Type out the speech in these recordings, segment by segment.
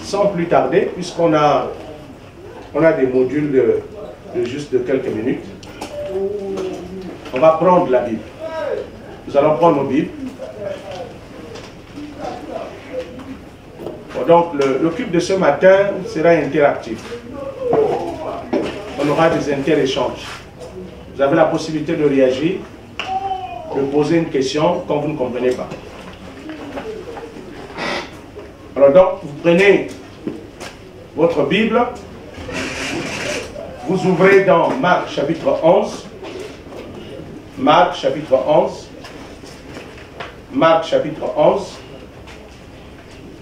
sans plus tarder, puisqu'on a des modules de juste de quelques minutes, on va prendre la Bible. Nous allons prendre nos Bibles. Bon, donc, le culte de ce matin sera interactif. On aura des interéchanges. Vous avez la possibilité de réagir, de poser une question quand vous ne comprenez pas. Alors donc, vous prenez votre Bible, vous ouvrez dans Marc chapitre 11, Marc chapitre 11, Marc chapitre 11,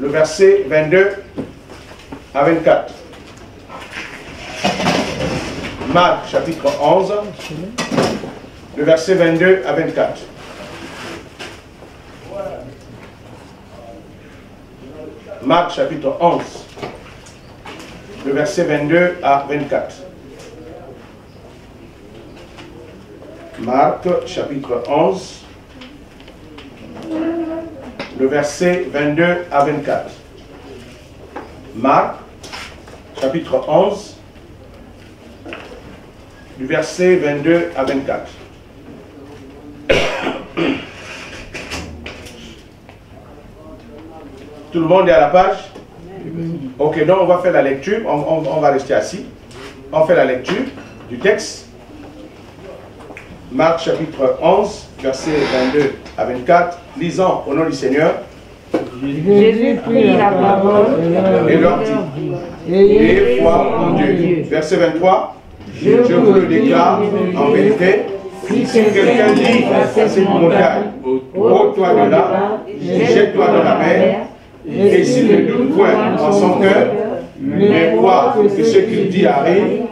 le verset 22 à 24. Marc chapitre 11, le verset 22 à 24. Marc chapitre 11, le verset 22 à 24. Marc chapitre 11, le verset 22 à 24. Marc chapitre 11, du verset 22 à 24. Tout le monde est à la page? Ok, donc on va faire la lecture, on va rester assis. On fait la lecture du texte. Marc chapitre 11, verset 22 à 24. Lisons au nom du Seigneur. Jésus prit la parole et leur dit, ayez foi en Dieu. Verset 23. Je vous le déclare en vérité, si quelqu'un dit à cette montagne, ôte-toi de là, jette-toi dans la mer, et s'il ne doute point en son cœur, mais croit que ce qu'il dit arrive,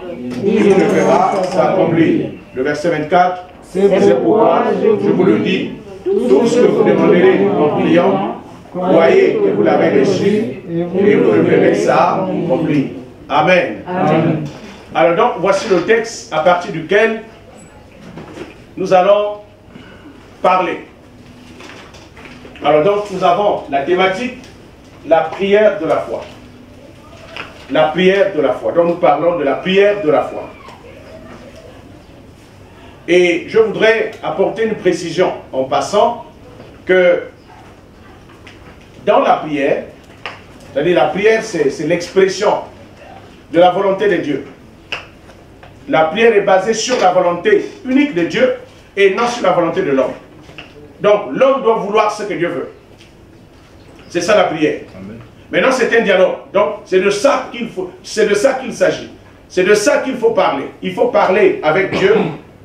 il le verra s'accomplir. Le verset 24, c'est pourquoi je vous le dis, tout ce que vous demanderez en priant, croyez que vous l'avez reçu, et vous le verrez ça accomplir. Amen. Amen. Alors donc, voici le texte à partir duquel nous allons parler. Alors donc, nous avons la thématique, la prière de la foi. La prière de la foi. Donc nous parlons de la prière de la foi. Et je voudrais apporter une précision en passant que dans la prière, c'est-à-dire la prière, c'est l'expression de la volonté de Dieu. La prière est basée sur la volonté unique de Dieu et non sur la volonté de l'homme. Donc l'homme doit vouloir ce que Dieu veut. C'est ça la prière. Amen. Maintenant c'est un dialogue. Donc c'est de ça qu'il faut, c'est de ça qu'il s'agit. C'est de ça qu'il faut parler. Il faut parler avec Dieu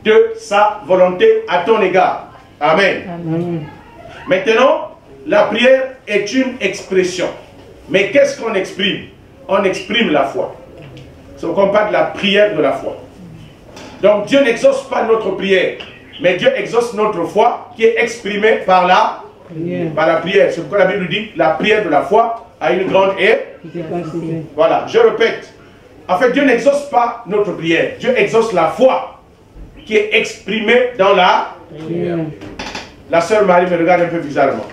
de sa volonté à ton égard. Amen. Amen. Maintenant, la prière est une expression. Mais qu'est-ce qu'on exprime? On exprime la foi. C'est ce qu'on parle de la prière de la foi. Donc Dieu n'exauce pas notre prière, mais Dieu exauce notre foi qui est exprimée par la prière. C'est pourquoi la Bible dit la prière de la foi a une grande efficacité. Voilà, je répète. En fait, Dieu n'exauce pas notre prière. Dieu exauce la foi qui est exprimée dans la prière. La sœur Marie me regarde un peu bizarrement.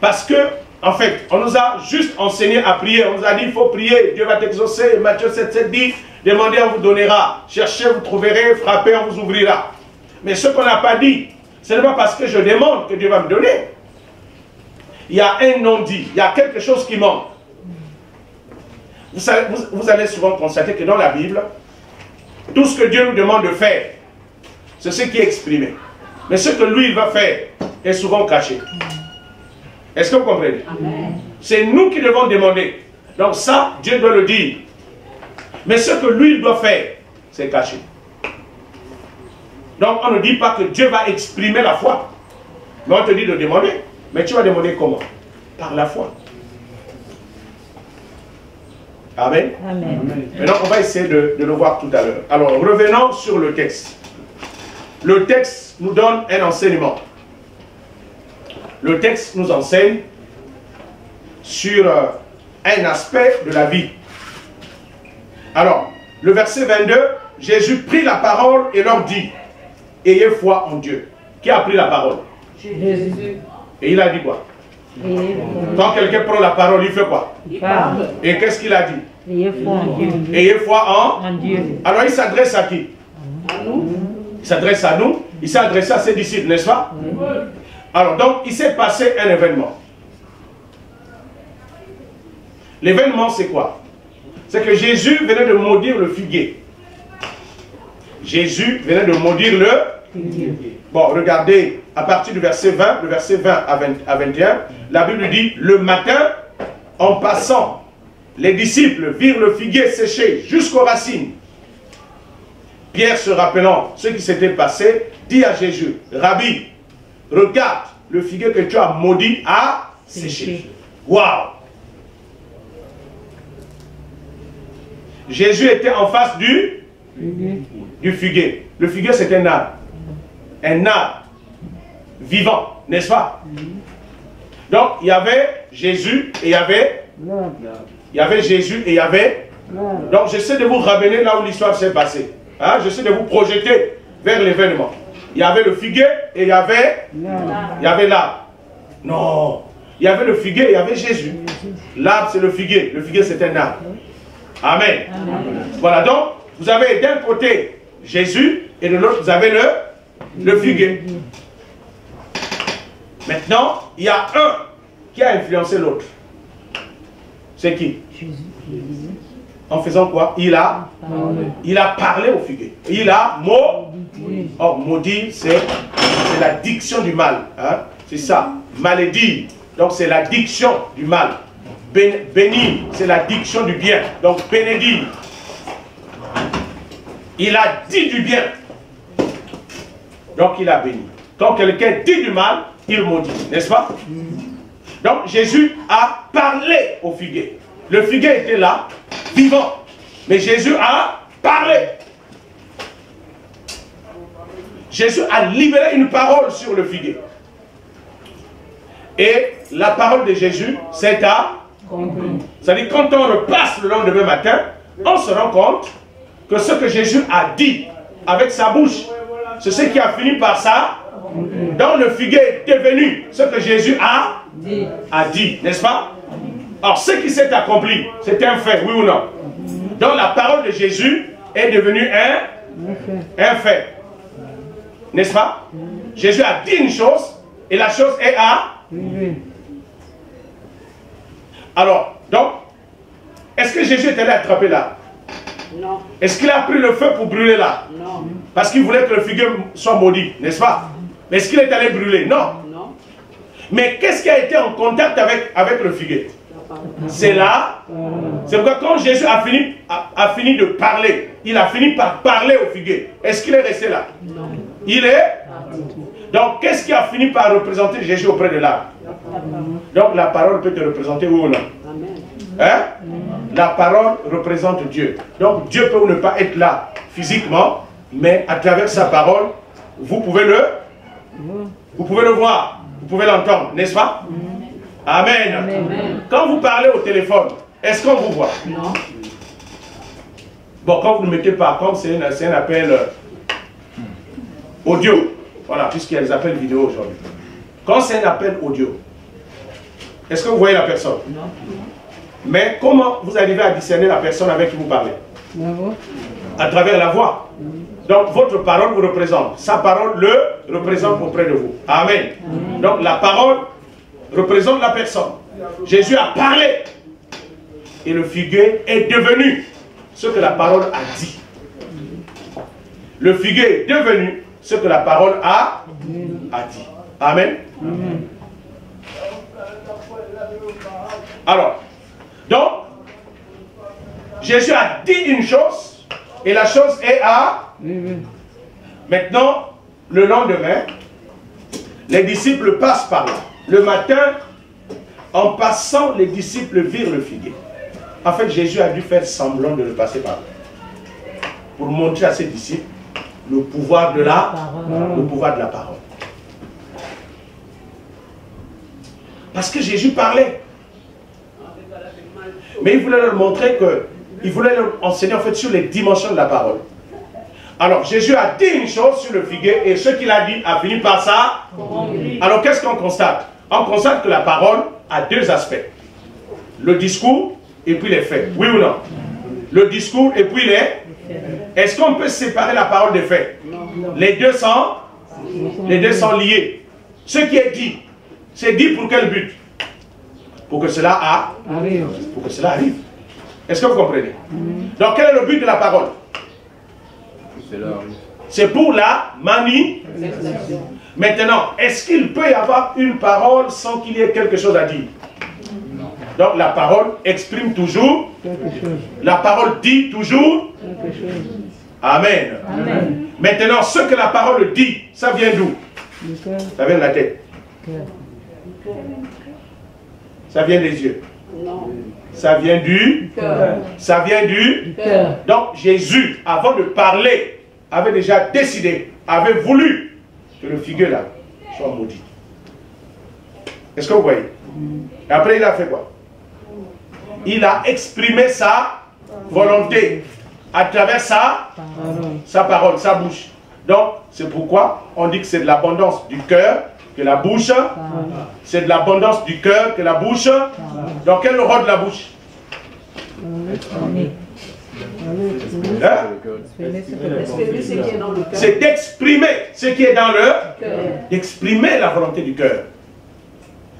Parce que, en fait, on nous a juste enseigné à prier. On nous a dit, il faut prier, Dieu va t'exaucer. Matthieu 7,7 dit, demandez, on vous donnera. Cherchez, vous trouverez. Frappez, on vous ouvrira. Mais ce qu'on n'a pas dit, ce n'est pas parce que je demande que Dieu va me donner. Il y a un non-dit. Il y a quelque chose qui manque. Vous allez souvent constater que dans la Bible, tout ce que Dieu nous demande de faire, c'est ce qui est exprimé. Mais ce que lui, il va faire, est souvent caché. Est-ce que vous comprenez? C'est nous qui devons demander. Donc ça, Dieu doit le dire. Mais ce que lui, il doit faire, c'est caché. Donc on ne dit pas que Dieu va exprimer la foi. Mais on te dit de demander. Mais tu vas demander comment? Par la foi. Amen. Amen. Maintenant, on va essayer de le voir tout à l'heure. Alors, revenons sur le texte. Le texte nous donne un enseignement. Le texte nous enseigne sur un aspect de la vie. Alors, le verset 22, Jésus prit la parole et leur dit, ayez foi en Dieu. Qui a pris la parole? Jésus. Et il a dit quoi? Quand quelqu'un prend la parole, il fait quoi? Il parle. Et qu'est-ce qu'il a dit? Ayez foi en Dieu. Ayez foi En Dieu. Alors il s'adresse à qui? À nous. Il s'adresse à nous, il s'est adressé à ses disciples, n'est-ce pas? Alors donc, il s'est passé un événement. L'événement, c'est quoi? C'est que Jésus venait de maudire le figuier. Jésus venait de maudire le figuier. Bon, regardez, à partir du verset 20, le verset 20 à 21, la Bible dit, le matin, en passant, les disciples virent le figuier séché jusqu'aux racines. Pierre, se rappelant ce qui s'était passé, dit à Jésus, Rabbi, regarde, le figuier que tu as maudit a séché. Waouh! Jésus était en face du figuier. Le figuier, c'est un arbre. Un arbre vivant, n'est-ce pas? Donc, il y avait Jésus et il y avait... Il y avait Jésus et il y avait... Donc, j'essaie de vous ramener là où l'histoire s'est passée. Hein? J'essaie de vous projeter vers l'événement. Il y avait le figuier et il y avait... Il y avait l'arbre. Non. Il y avait le figuier et il y avait Jésus. L'arbre, c'est le figuier. Le figuier, c'est un arbre. Amen. Amen. Voilà, donc, vous avez d'un côté Jésus et de l'autre, vous avez le figuier. Maintenant, il y a un qui a influencé l'autre. C'est qui? En faisant quoi? Il a parlé au figuier. Il a maudit. Oh, maudit, c'est la diction du mal. Hein? C'est ça. Malédire. Donc, c'est la diction du mal. Bénir, c'est la diction du bien. Donc, bénédire. Il a dit du bien. Donc, il a béni. Quand quelqu'un dit du mal, il maudit. N'est-ce pas? Donc, Jésus a parlé au figuier. Le figuier était là, vivant. Mais Jésus a parlé. Jésus a libéré une parole sur le figuier. Et la parole de Jésus, c'est à... C'est-à-dire, quand on repasse le lendemain matin, on se rend compte que ce que Jésus a dit avec sa bouche, c'est ce qui a fini par ça. Donc le figuier est devenu ce que Jésus a dit, n'est-ce pas? Alors ce qui s'est accompli, c'est un fait, oui ou non? Donc la parole de Jésus est devenue un fait. N'est-ce pas? Jésus a dit une chose et la chose est à... Alors, donc, est-ce que Jésus est allé attraper là? Non. Est-ce qu'il a pris le feu pour brûler là? Non. Parce qu'il voulait que le figuier soit maudit, n'est-ce pas? Mais est-ce qu'il est allé brûler? Non. Non. Mais qu'est-ce qui a été en contact avec le figuier? C'est là. C'est pourquoi quand Jésus a fini de parler, il a fini par parler au figuier. Est-ce qu'il est resté là? Non. Il est? Donc, qu'est-ce qui a fini par représenter Jésus auprès de l'arbre? Donc, la parole peut te représenter oui ou non? Amen. Hein? La parole représente Dieu. Donc, Dieu peut ou ne pas être là physiquement, mais à travers sa parole, vous pouvez le voir, vous pouvez l'entendre, n'est-ce pas? Amen. Amen. Quand vous parlez au téléphone, est-ce qu'on vous voit? Non. Bon, quand vous ne mettez pas, comme c'est un appel audio, voilà, puisqu'il y a des appels vidéo aujourd'hui. Quand c'est un appel audio, est-ce que vous voyez la personne? Non. Mais comment vous arrivez à discerner la personne avec qui vous parlez? À travers la voix. Donc votre parole vous représente. Sa parole le représente auprès de vous. Amen. Donc la parole représente la personne. Jésus a parlé. Et le figuier est devenu ce que la parole a dit. Le figuier est devenu ce que la parole a dit. Amen. Alors, donc, Jésus a dit une chose, et la chose est à... Maintenant, le lendemain, les disciples passent par là. Le matin, en passant, les disciples virent le figuier. En fait, Jésus a dû faire semblant de le passer par là, pour montrer à ses disciples le pouvoir de la parole. Parce que Jésus parlait. Mais il voulait leur montrer que, il voulait leur enseigner en fait sur les dimensions de la parole. Alors Jésus a dit une chose sur le figuier et ce qu'il a dit a fini par ça. Alors qu'est-ce qu'on constate? on constate que la parole a deux aspects. Le discours et puis les faits. Oui ou non? Le discours et puis les... Est-ce qu'on peut séparer la parole des faits? Non. Les deux sont liés. Ce qui est dit, c'est dit pour quel but? Pour que cela arrive. Pour que cela arrive. Est-ce que vous comprenez? Donc quel est le but de la parole? C'est pour la manifestation. Maintenant, est-ce qu'il peut y avoir une parole sans qu'il y ait quelque chose à dire? Non. Donc la parole exprime toujours quelque chose. La parole dit toujours quelque chose. Amen. Amen. Maintenant, ce que la parole dit, ça vient d'où? Ça vient de la tête. Ça vient des yeux. Non. Ça vient du cœur. Ça vient du cœur. Donc Jésus, avant de parler, avait déjà décidé, avait voulu que le figuier là soit maudit. Est-ce que vous voyez? Et après il a fait quoi? Il a exprimé sa volonté à travers sa parole, sa bouche. Donc c'est pourquoi on dit que c'est de l'abondance du cœur que la bouche. C'est de l'abondance du cœur que la bouche. Donc quel est le rôle de la bouche? C'est d'exprimer ce qui est dans le cœur. D'exprimer la volonté du cœur.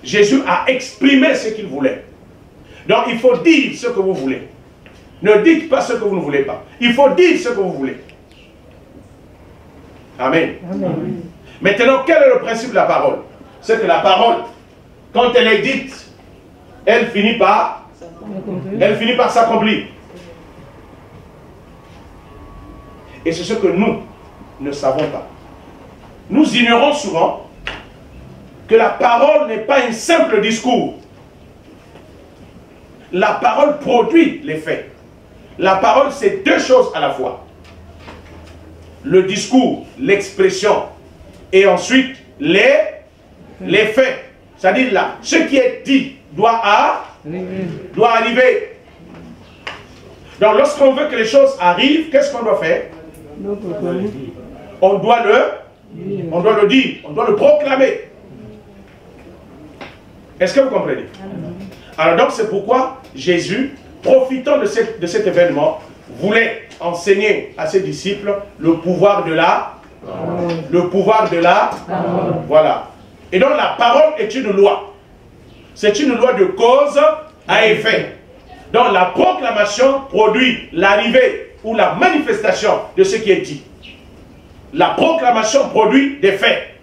Jésus a exprimé ce qu'il voulait. Donc il faut dire ce que vous voulez. Ne dites pas ce que vous ne voulez pas. Il faut dire ce que vous voulez. Amen. Amen. Maintenant, quel est le principe de la parole? C'est que la parole, quand elle est dite, elle finit par s'accomplir. Et c'est ce que nous ne savons pas. Nous ignorons souvent que la parole n'est pas un simple discours. La parole produit les faits. La parole, c'est deux choses à la fois. Le discours, l'expression, et ensuite les faits. C'est-à-dire là, ce qui est dit doit arriver. Donc lorsqu'on veut que les choses arrivent, qu'est-ce qu'on doit faire? On doit le dire, on doit le proclamer. Est-ce que vous comprenez? Alors donc c'est pourquoi Jésus, profitant de cet événement, voulait enseigner à ses disciples le pouvoir de la voilà. Et donc la parole est une loi. C'est une loi de cause à effet. Donc la proclamation produit l'arrivée ou la manifestation de ce qui est dit. La proclamation produit des faits.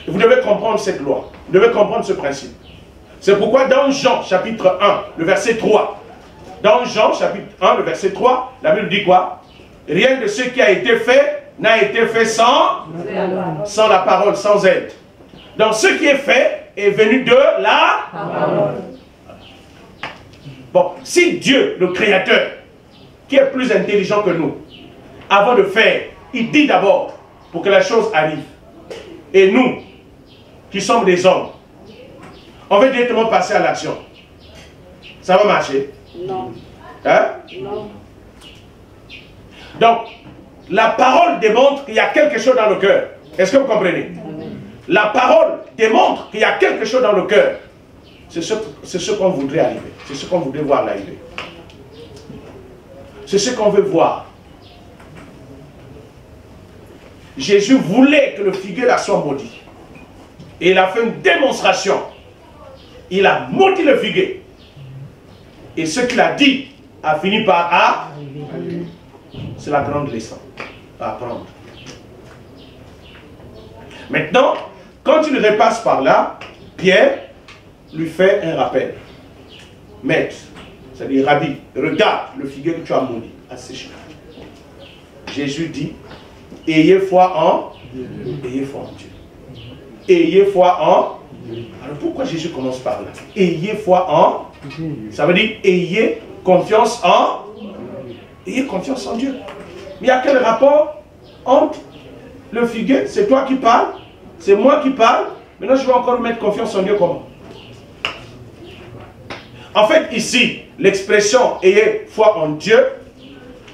Vous devez comprendre cette loi. Vous devez comprendre ce principe. C'est pourquoi dans Jean chapitre 1, le verset 3, dans Jean chapitre 1, le verset 3, la Bible dit quoi? Rien de ce qui a été fait n'a été fait sans la parole, sans aide. Donc ce qui est fait est venu de la parole. Bon, si Dieu, le Créateur, qui est plus intelligent que nous, avant de faire, il dit d'abord pour que la chose arrive. Et nous, qui sommes des hommes, on veut directement passer à l'action. Ça va marcher? Non. Hein? Non. Donc, la parole démontre qu'il y a quelque chose dans le cœur. Est-ce que vous comprenez? La parole démontre qu'il y a quelque chose dans le cœur. C'est ce qu'on voudrait arriver. C'est ce qu'on voudrait voir arriver. C'est ce qu'on veut voir. Jésus voulait que le figuier là soit maudit. Et il a fait une démonstration. Il a maudit le figuier. Et ce qu'il a dit a fini par c'est la grande leçon à apprendre. Maintenant, quand il repasse par là, Pierre lui fait un rappel. Maître, c'est-à-dire Rabbi, regarde le figuier que tu as maudit, asséché. Jésus dit, ayez foi en Dieu. Ayez foi en Dieu. Ayez foi en Dieu. Alors pourquoi Jésus commence par là? Ayez foi en Dieu. Ça veut dire ayez confiance en Dieu. Ayez confiance en Dieu. Mais il y a quel rapport entre le figuier? C'est toi qui parles, c'est moi qui parle. Maintenant je vais encore mettre confiance en Dieu comment? En fait ici, l'expression ayez foi en Dieu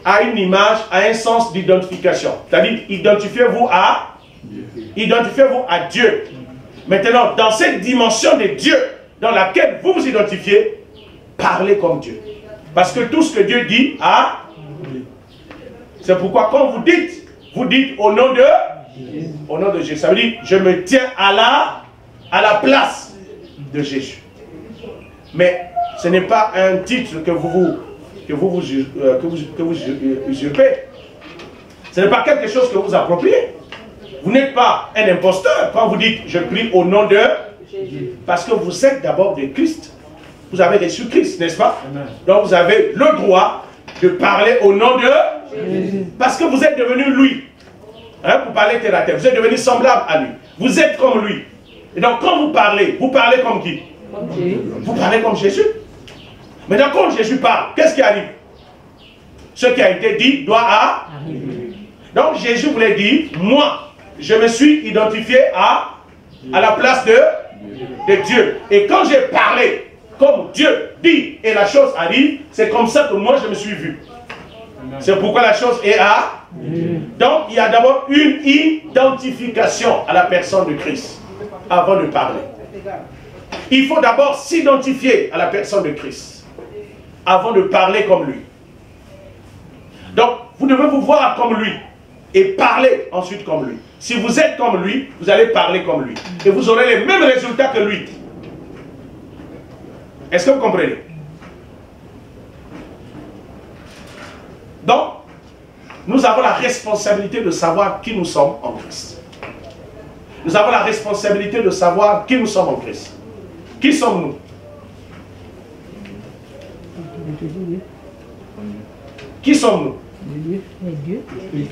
a une image, a un sens d'identification. C'est-à-dire identifiez-vous à Dieu. Maintenant, dans cette dimension de Dieu dans laquelle vous vous identifiez, parlez comme Dieu. Parce que tout ce que Dieu dit, c'est pourquoi quand vous dites au nom de Jésus. Ça veut dire, je me tiens à la place de Jésus. Mais ce n'est pas un titre que vous usurpez. Ce n'est pas quelque chose que vous appropriez. Vous n'êtes pas un imposteur quand vous dites, je prie au nom de Jésus. Parce que vous êtes d'abord de Christ. Vous avez reçu Christ, n'est-ce pas? Amen. Donc vous avez le droit de parler au nom de Jésus. Parce que vous êtes devenu lui. Hein, pour parler terre à terre. Vous êtes devenu semblable à lui. Vous êtes comme lui. Et donc quand vous parlez comme qui? Comme Jésus. Vous parlez comme Jésus. Maintenant quand Jésus parle, qu'est-ce qui arrive? Ce qui a été dit doit arriver. Donc Jésus voulait dire, moi, je me suis identifié à la place de Dieu. Et quand j'ai parlé comme Dieu dit et la chose arrive, c'est comme ça que moi je me suis vu. C'est pourquoi la chose est à. Donc il y a d'abord une identification à la personne de Christ avant de parler. Il faut d'abord s'identifier à la personne de Christ avant de parler comme lui. Donc vous devez vous voir comme lui et parler ensuite comme lui. Si vous êtes comme lui, vous allez parler comme lui. Et vous aurez les mêmes résultats que lui. Est-ce que vous comprenez? Donc, nous avons la responsabilité de savoir qui nous sommes en Christ. Nous avons la responsabilité de savoir qui nous sommes en Christ. Qui sommes-nous? Qui sommes-nous?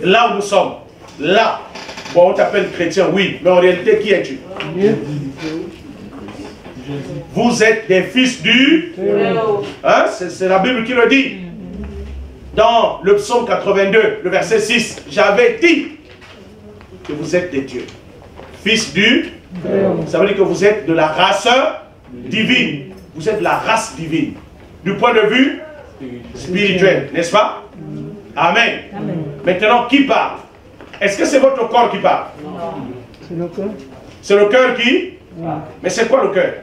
Là où nous sommes. Là. Bon, on t'appelle chrétien, oui. Mais en réalité, qui es-tu? Vous êtes des fils du... Hein? C'est la Bible qui le dit. Dans le psaume 82, le verset 6, j'avais dit que vous êtes des dieux. Fils du... Ça veut dire que vous êtes de la race divine. Vous êtes de la race divine. Du point de vue spirituel, n'est-ce pas? Amen. Amen. Maintenant, qui parle? Est-ce que c'est votre corps qui parle? C'est le cœur. C'est le cœur qui? Mais c'est quoi le cœur?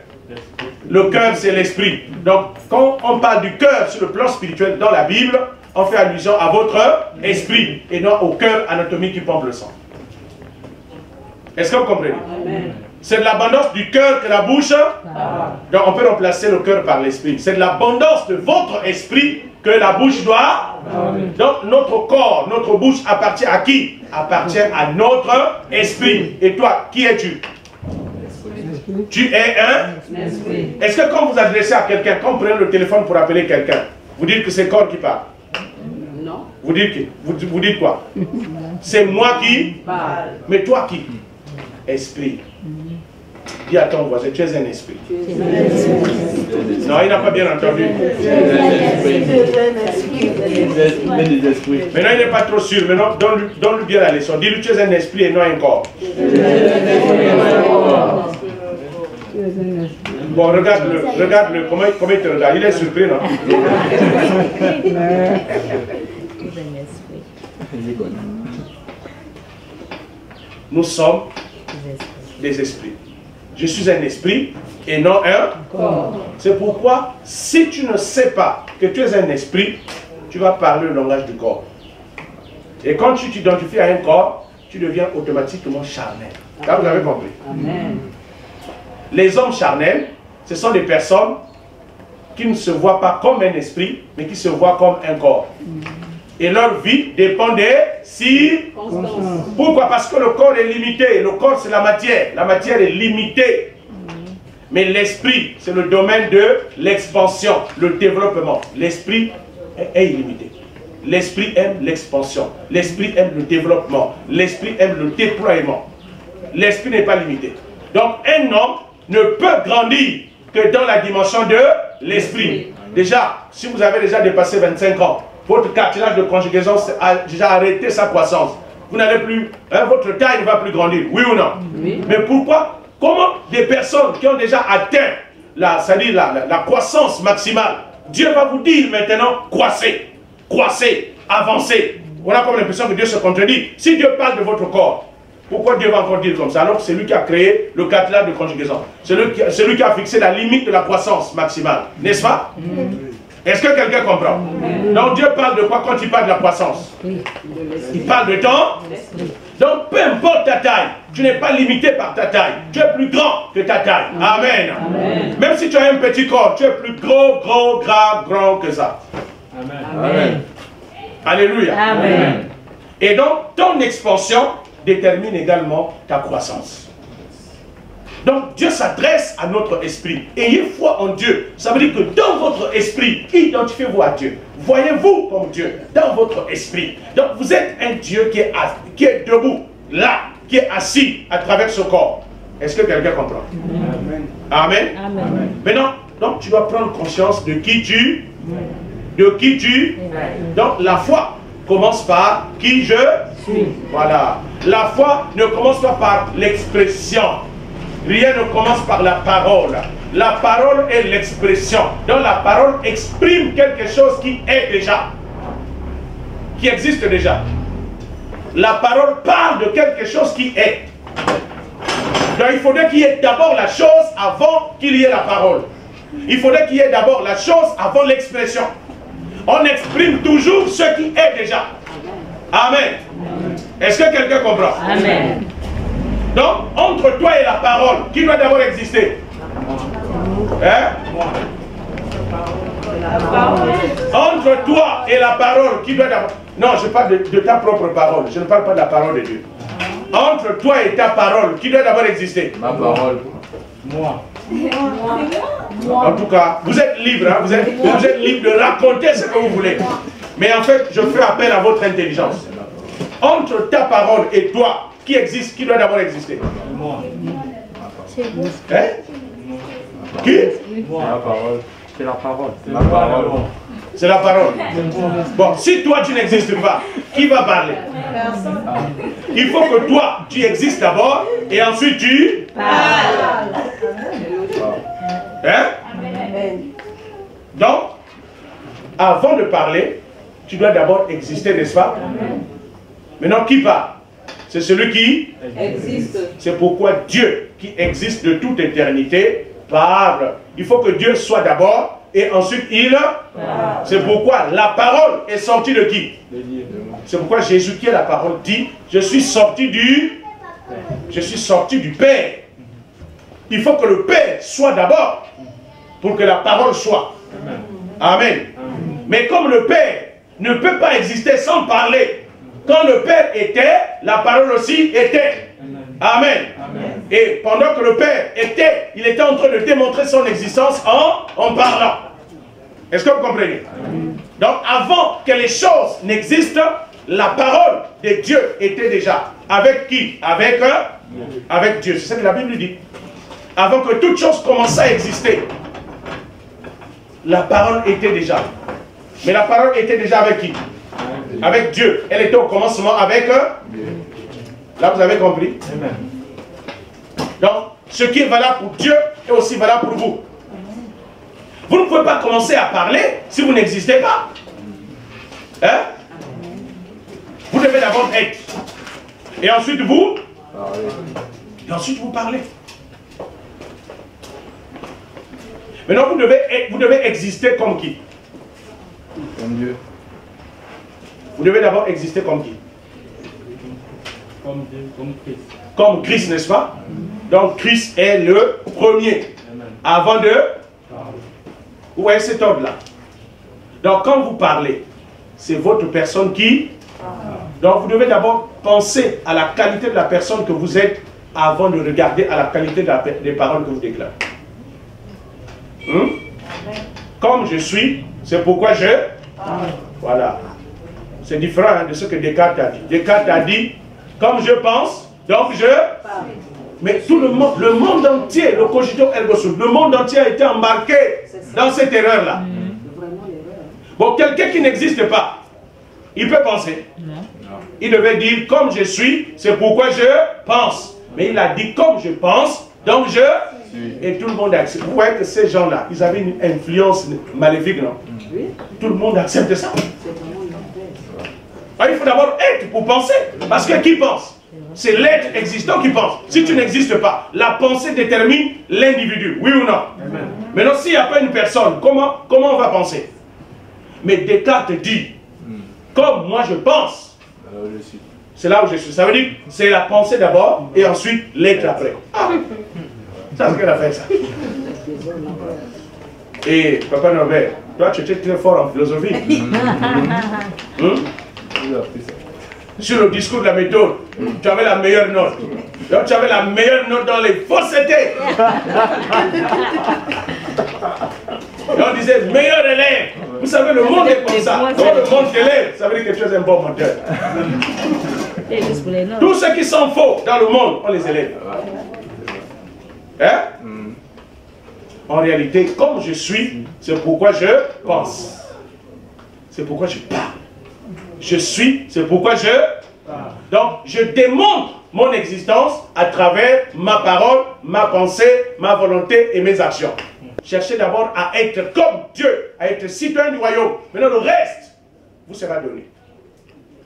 Le cœur, c'est l'esprit. Donc, quand on parle du cœur sur le plan spirituel dans la Bible, on fait allusion à votre esprit et non au cœur anatomique qui pompe le sang. Est-ce que vous comprenez? C'est de l'abondance du cœur que la bouche. Donc, on peut remplacer le cœur par l'esprit. C'est de l'abondance de votre esprit que la bouche doit. Donc, notre corps, notre bouche appartient à qui? Appartient à notre esprit. Et toi, qui es-tu? Tu es un esprit. Est-ce que quand vous adressez à quelqu'un, quand vous prenez le téléphone pour appeler quelqu'un, vous dites que c'est le corps qui parle? Non. Vous dites quoi? C'est moi qui parle. Mais toi qui? Esprit. Dis à ton voisin, tu es un esprit. Non, il n'a pas bien entendu. Maintenant, il n'est pas trop sûr. Maintenant, donne-lui bien la leçon. Dis-lui, tu es un esprit et non un corps. Bon, regarde-le, comment il te regarde. Il est surpris, non? Nous sommes des esprits. Je suis un esprit et non un corps. C'est pourquoi, si tu ne sais pas que tu es un esprit, tu vas parler le langage du corps. Et quand tu t'identifies à un corps, tu deviens automatiquement charnel. Là, vous avez compris. Amen. Les hommes charnels, ce sont des personnes qui ne se voient pas comme un esprit, mais qui se voient comme un corps. Et leur vie dépend des circonstances. Pourquoi? Parce que le corps est limité. Le corps, c'est la matière. La matière est limitée. Mais l'esprit, c'est le domaine de l'expansion, le développement. L'esprit est illimité. L'esprit aime l'expansion. L'esprit aime le développement. L'esprit aime le déploiement. L'esprit n'est pas limité. Donc, un homme ne peut grandir que dans la dimension de l'esprit. Déjà, si vous avez déjà dépassé 25 ans, votre cartilage de conjugaison a déjà arrêté sa croissance. Vous n'allez plus, votre taille ne va plus grandir, oui ou non? Oui. Mais pourquoi? Comment des personnes qui ont déjà atteint la croissance maximale, Dieu va vous dire maintenant, croissez, avancez. On a comme l'impression que Dieu se contredit. Si Dieu parle de votre corps, Pourquoi Dieu va encore dire comme ça? Alors que c'est lui qui a créé le quatrième de conjugaison. C'est lui qui a fixé la limite de la croissance maximale. N'est-ce pas? Est-ce que quelqu'un comprend? Donc Dieu parle de quoi quand il parle de la croissance? Il parle de temps. Donc peu importe ta taille, tu n'es pas limité par ta taille. Tu es plus grand que ta taille. Amen. Amen. Même si tu as un petit corps, tu es plus grand que ça. Amen. Amen. Alléluia. Amen. Et donc ton expansion détermine également ta croissance. Donc Dieu s'adresse à notre esprit. Ayez foi en Dieu. Ça veut dire que dans votre esprit, identifiez-vous à Dieu. Voyez-vous comme Dieu dans votre esprit. Donc vous êtes un Dieu qui est debout, là, qui est assis à travers ce corps. Est-ce que quelqu'un comprend? Amen. Amen. Amen. Maintenant, donc tu dois prendre conscience de qui tu Donc la foi commence par qui je suis. Voilà. La foi ne commence pas par l'expression. Rien ne commence par la parole. La parole est l'expression. Donc la parole exprime quelque chose qui est déjà. Qui existe déjà. La parole parle de quelque chose qui est. Donc il faudrait qu'il y ait d'abord la chose avant qu'il y ait la parole. Il faudrait qu'il y ait d'abord la chose avant l'expression. On exprime toujours ce qui est déjà. Amen. Est-ce que quelqu'un comprend? Amen. Donc, entre toi et la parole, qui doit d'abord exister? Hein? Entre toi et la parole, qui doit d'abord... Non, je parle de ta propre parole. Je ne parle pas de la parole de Dieu. Entre toi et ta parole, qui doit d'abord exister? Ma parole. Moi. En tout cas, vous êtes libre, hein? vous êtes libre de raconter ce que vous voulez. Mais en fait, je fais appel à votre intelligence. Entre ta parole et toi, qui existe, qui doit d'abord exister? Moi. Hein? Qui? Moi. La parole. C'est la parole. C'est la parole. C'est la parole. Bon, si toi tu n'existes pas, qui va parler? Il faut que toi, tu existes d'abord et ensuite tu parles. Hein? Donc, avant de parler, tu dois d'abord exister, n'est-ce pas? Maintenant, qui parle? C'est celui qui existe. C'est pourquoi Dieu, qui existe de toute éternité, parle. Il faut que Dieu soit d'abord et ensuite il parle. C'est pourquoi la parole est sortie de qui? C'est pourquoi Jésus qui est la parole dit, je suis sorti du Père. Il faut que le Père soit d'abord pour que la parole soit. Amen. Mais comme le Père ne peut pas exister sans parler, quand le Père était, la parole aussi était. Amen. Amen. Et pendant que le Père était, il était en train de démontrer son existence en parlant. Est-ce que vous comprenez? Amen. Donc avant que les choses n'existent, la parole de Dieu était déjà. Avec qui? Avec Dieu. C'est ce que la Bible dit. Avant que toute chose commence à exister, la parole était déjà. Mais la parole était déjà avec qui? Avec Dieu. Elle était au commencement avec Dieu. Là, vous avez compris? Amen. Donc, ce qui est valable pour Dieu est aussi valable pour vous. Vous ne pouvez pas commencer à parler si vous n'existez pas. Hein? Vous devez d'abord être. Et ensuite vous parlez. Et ensuite vous parlez. Maintenant, vous devez exister comme qui? Comme Dieu. Vous devez d'abord exister comme qui? Comme Dieu, comme Christ. Comme Christ, n'est-ce pas? Donc Christ est le premier. Amen. Avant de... Vous voyez cet ordre-là. Donc quand vous parlez, c'est votre personne qui... Donc vous devez d'abord penser à la qualité de la personne que vous êtes avant de regarder à la qualité des paroles que vous déclarez. Comme je suis, c'est pourquoi je... Voilà. C'est différent de ce que Descartes a dit. Descartes a dit, comme je pense, donc je... Mais tout le monde entier, le cogito ergo sum, le monde entier a été embarqué dans cette erreur-là. Bon, quelqu'un qui n'existe pas, il peut penser. Il devait dire, comme je suis, c'est pourquoi je pense. Mais il a dit, comme je pense, donc je... Et tout le monde accepte. Vous voyez que ces gens-là, ils avaient une influence maléfique, non? Tout le monde accepte ça. Alors, il faut d'abord être pour penser. Parce que qui pense? C'est l'être existant qui pense. Si tu n'existes pas, la pensée détermine l'individu. Oui ou non? Maintenant, s'il n'y a pas une personne, comment on va penser? Mais Descartes dit, comme moi je pense, c'est là où je suis. Ça veut dire que c'est la pensée d'abord et ensuite l'être après. Ah oui. Ça, c'est ce qu'elle a fait, ça. Et Papa Norbert, toi tu étais très fort en philosophie. Sur le discours de la méthode, tu avais la meilleure note. Donc tu avais la meilleure note dans les faussetés. Et on disait meilleur élève. Vous savez, le monde est comme ça. Quand le monde t'élève, ça veut dire que tu es un bon menteur. Tous ceux qui sont faux dans le monde, on les élève. Hein? En réalité, comme je suis, c'est pourquoi je pense. C'est pourquoi je parle. Je suis, c'est pourquoi je parle. Donc, je démontre mon existence à travers ma parole, ma pensée, ma volonté et mes actions. Cherchez d'abord à être comme Dieu, à être citoyen du royaume. Maintenant, le reste vous sera donné.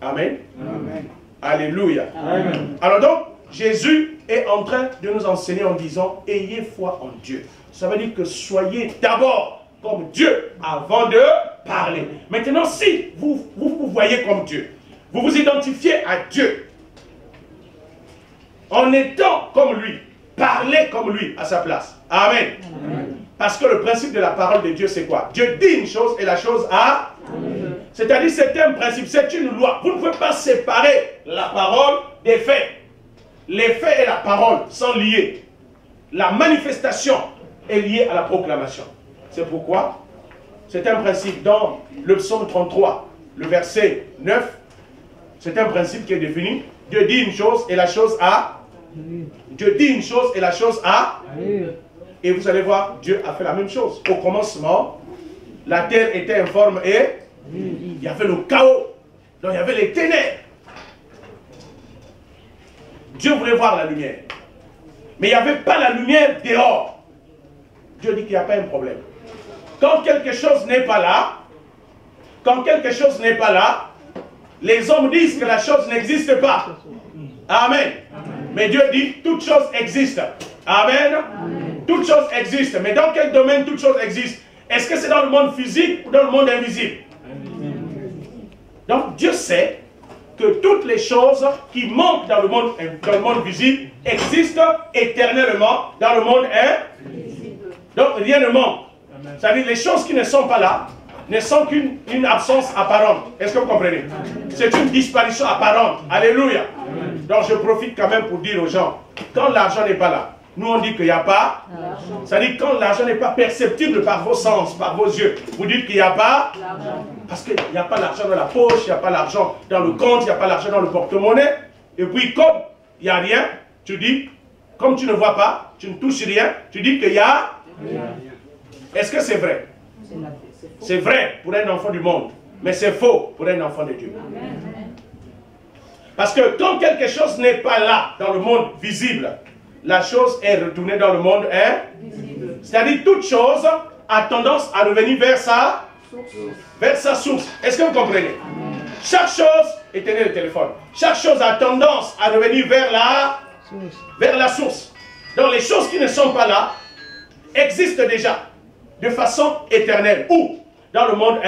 Amen. Amen. Alléluia. Amen. Alors donc, Jésus est en train de nous enseigner en disant, ayez foi en Dieu. Ça veut dire que soyez d'abord comme Dieu avant de parler. Maintenant, si vous vous voyez comme Dieu, vous vous identifiez à Dieu, en étant comme lui, parlez comme lui à sa place. Amen. Amen. Parce que le principe de la parole de Dieu, c'est quoi? Dieu dit une chose et la chose a. C'est-à-dire, c'est un principe, c'est une loi. Vous ne pouvez pas séparer la parole des faits. Les faits et la parole sont liés. La manifestation est liée à la proclamation. C'est pourquoi c'est un principe dans le psaume 33, le verset 9. C'est un principe qui est défini. Dieu dit une chose et la chose a. Dieu dit une chose et la chose a. Et vous allez voir, Dieu a fait la même chose. Au commencement, la terre était informe et il y avait le chaos. Donc il y avait les ténèbres. Dieu voulait voir la lumière. Mais il n'y avait pas la lumière dehors. Dieu dit qu'il n'y a pas un problème. Quand quelque chose n'est pas là, les hommes disent que la chose n'existe pas. Amen. Mais Dieu dit, toute chose existe. Amen. Toute chose existe. Mais dans quel domaine toute chose existe? Est-ce que c'est dans le monde physique ou dans le monde invisible? Donc Dieu sait que toutes les choses qui manquent dans le monde visible existent éternellement dans le monde invisible. Donc rien ne manque. C'est-à-dire les choses qui ne sont pas là ne sont qu'une absence apparente. Est-ce que vous comprenez? C'est une disparition apparente. Alléluia. Donc je profite quand même pour dire aux gens, quand l'argent n'est pas là, nous on dit qu'il n'y a pas. C'est-à-dire quand l'argent n'est pas perceptible par vos sens, par vos yeux, vous dites qu'il n'y a pas. Parce qu'il n'y a pas l'argent dans la poche, il n'y a pas l'argent dans le compte, il n'y a pas l'argent dans le porte-monnaie. Et puis comme il n'y a rien, tu dis, comme tu ne vois pas, tu ne touches rien, tu dis qu'il y a rien. Est-ce que c'est vrai? C'est vrai pour un enfant du monde, mais c'est faux pour un enfant de Dieu. Parce que quand quelque chose n'est pas là dans le monde visible, la chose est retournée dans le monde invisible. C'est-à-dire toute chose a tendance à revenir vers sa source. Est-ce que vous comprenez? Chaque chose, éteignez le téléphone, chaque chose a tendance à revenir vers la source. Donc les choses qui ne sont pas là existent déjà de façon éternelle. Où? Dans le monde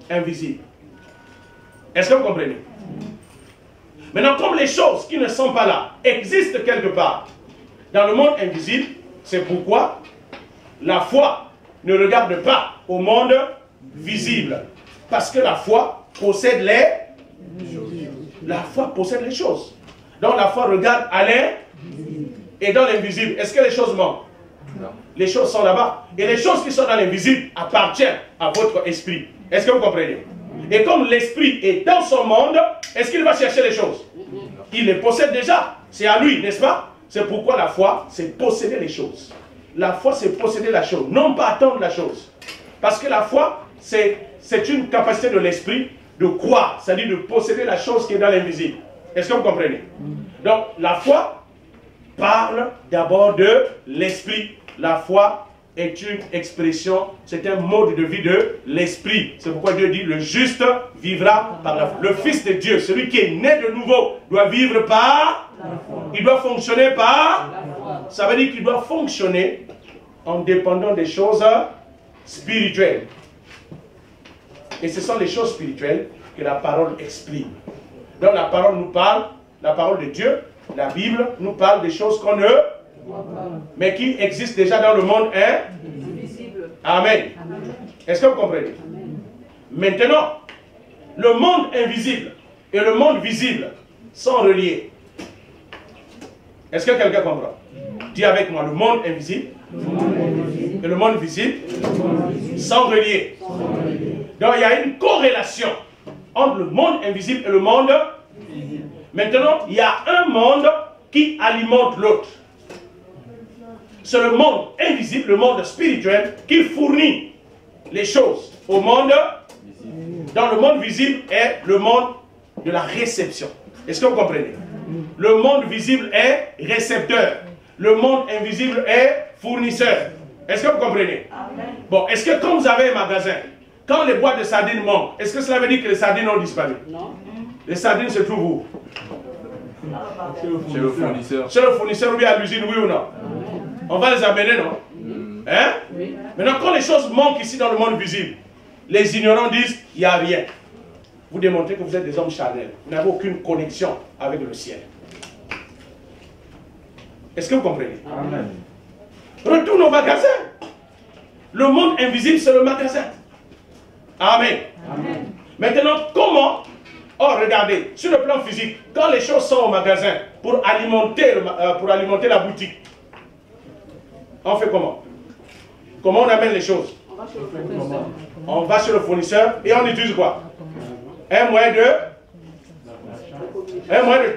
invisible. Est-ce que vous comprenez? Maintenant, comme les choses qui ne sont pas là existent quelque part dans le monde invisible, c'est pourquoi la foi ne regarde pas au monde visible. Parce que la foi possède les choses. Donc la foi regarde à l'invisible. Et dans l'invisible, est-ce que les choses manquent? Non. Les choses sont là-bas. Et les choses qui sont dans l'invisible appartiennent à votre esprit. Est-ce que vous comprenez? Et comme l'esprit est dans son monde, est-ce qu'il va chercher les choses? Il les possède déjà. C'est à lui, n'est-ce pas? C'est pourquoi la foi, c'est posséder les choses. La foi, c'est posséder la chose, non pas attendre la chose. Parce que la foi, c'est une capacité de l'esprit de croire, c'est-à-dire de posséder la chose qui est dans l'invisible. Est-ce que vous comprenez? Donc, la foi parle d'abord de l'esprit. La foi est une expression, c'est un mode de vie de l'esprit. C'est pourquoi Dieu dit, le juste vivra par la foi. Le Fils de Dieu, celui qui est né de nouveau, doit vivre par la foi. Il doit fonctionner par la foi. Ça veut dire qu'il doit fonctionner en dépendant des choses spirituelles. Et ce sont les choses spirituelles que la parole exprime. Donc la parole nous parle, la parole de Dieu, la Bible nous parle des choses qu'on ne voit pas, mais qui existent déjà dans le monde invisible. Amen. Est-ce que vous comprenez? Amen. Maintenant, le monde invisible et le monde visible sont reliés. Est-ce que quelqu'un comprend? Dis avec moi, le monde invisible et le monde visible sont reliés. Donc il y a une corrélation entre le monde invisible et le monde visible. Maintenant, il y a un monde qui alimente l'autre. C'est le monde invisible, le monde spirituel, qui fournit les choses au monde visible. Dans le monde visible est le monde de la réception. Est-ce que vous comprenez? Le monde visible est récepteur. Le monde invisible est fournisseur. Est-ce que vous comprenez? Bon, est-ce que quand vous avez un magasin, quand les boîtes de sardines manquent, est-ce que cela veut dire que les sardines ont disparu? Non. Les sardines se trouvent où? Chez le fournisseur. Chez le fournisseur ou bien à l'usine, oui ou non? On va les amener, non? Hein? Oui. Maintenant, quand les choses manquent ici dans le monde visible, les ignorants disent, il n'y a rien. Vous démontrez que vous êtes des hommes charnels. Vous n'avez aucune connexion avec le ciel. Est-ce que vous comprenez? Amen. Retourne au magasin. Le monde invisible, c'est le magasin. Amen. Amen. Maintenant, comment? Oh, regardez, sur le plan physique, quand les choses sont au magasin pour alimenter la boutique, on fait comment? Comment on amène les choses? On va chez le fournisseur et on utilise quoi? Un moyen de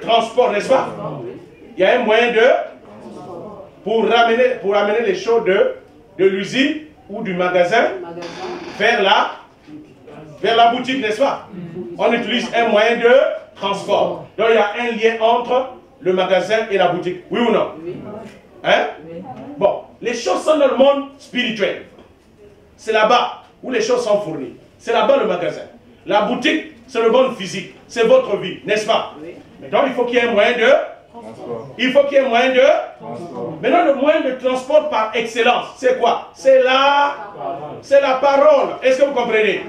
transport, n'est-ce pas? Il y a un moyen pour amener les choses de l'usine ou du magasin vers la boutique, n'est-ce pas? On utilise un moyen de transport. Donc il y a un lien entre le magasin et la boutique. Oui ou non? Hein? Bon, les choses sont dans le monde spirituel. C'est là-bas où les choses sont fournies. C'est là-bas le magasin. La boutique, c'est le monde physique. C'est votre vie, n'est-ce pas? Donc il faut qu'il y ait un moyen de transport. Il faut qu'il y ait un moyen de transport. Maintenant, le moyen de transport par excellence, c'est quoi? C'est la parole. Est-ce que vous comprenez?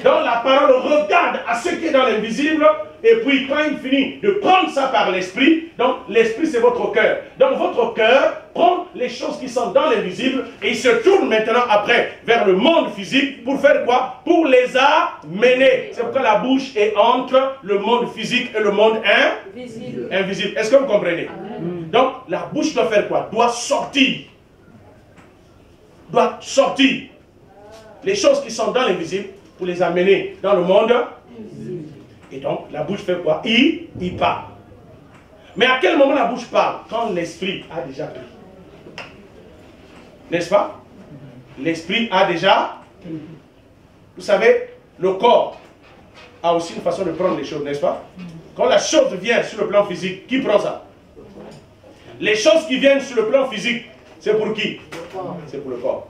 Donc la parole regarde à ce qui est dans l'invisible, et puis quand il finit de prendre ça par l'esprit, donc l'esprit c'est votre cœur. Donc votre cœur prend les choses qui sont dans l'invisible et il se tourne maintenant après vers le monde physique pour faire quoi? Pour les amener. C'est pourquoi la bouche est entre le monde physique et le monde invisible. Est-ce que vous comprenez? Amen. Donc la bouche doit faire quoi? Doit sortir. Doit sortir les choses qui sont dans l'invisible pour les amener dans le monde. Et donc, la bouche fait quoi? Il parle. Mais à quel moment la bouche parle? Quand l'esprit a déjà pris. N'est-ce pas? L'esprit a déjà. Vous savez, le corps a aussi une façon de prendre les choses, n'est-ce pas? Quand la chose vient sur le plan physique, qui prend ça? Les choses qui viennent sur le plan physique, c'est pour qui? C'est pour le corps.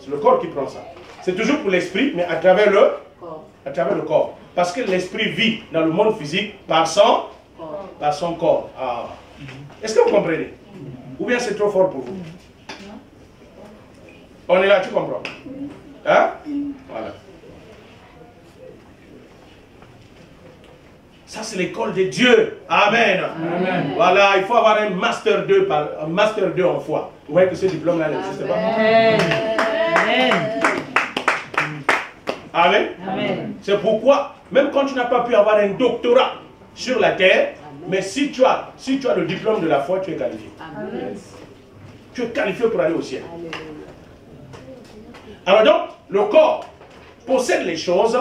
C'est le corps qui prend ça. C'est toujours pour l'esprit, mais à travers le corps. Parce que l'esprit vit dans le monde physique par son corps. Ah. Est-ce que vous comprenez? Ou bien c'est trop fort pour vous? On est là, tu comprends? Hein? Voilà. Ça, c'est l'école de Dieu. Amen. Amen. Voilà, il faut avoir un master 2 en foi. Vous voyez que ce diplôme-là n'existe pas. Amen. Amen. Amen. C'est pourquoi, même quand tu n'as pas pu avoir un doctorat sur la terre, mais si tu as le diplôme de la foi, tu es qualifié. Amen. Tu es qualifié pour aller au ciel. Alors donc, le corps possède les choses,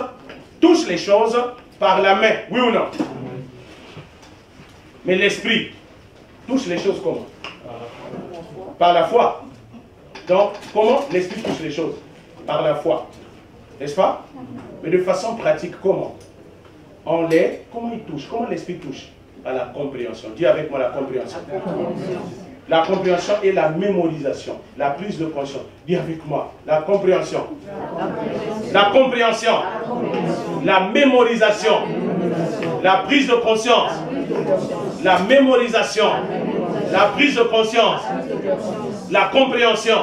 touche les choses par la main, oui ou non? Mais l'esprit touche les choses comment? Par la foi. Donc, comment l'esprit touche les choses? Par la foi. N'est-ce pas? Mais de façon pratique, comment? Comment il touche? Comment l'esprit touche? Par la compréhension. Dis avec moi la compréhension. La compréhension et la mémorisation. La prise de conscience. Dis avec moi. La compréhension. La compréhension. La mémorisation. La prise de conscience. La mémorisation. La prise de conscience. La compréhension.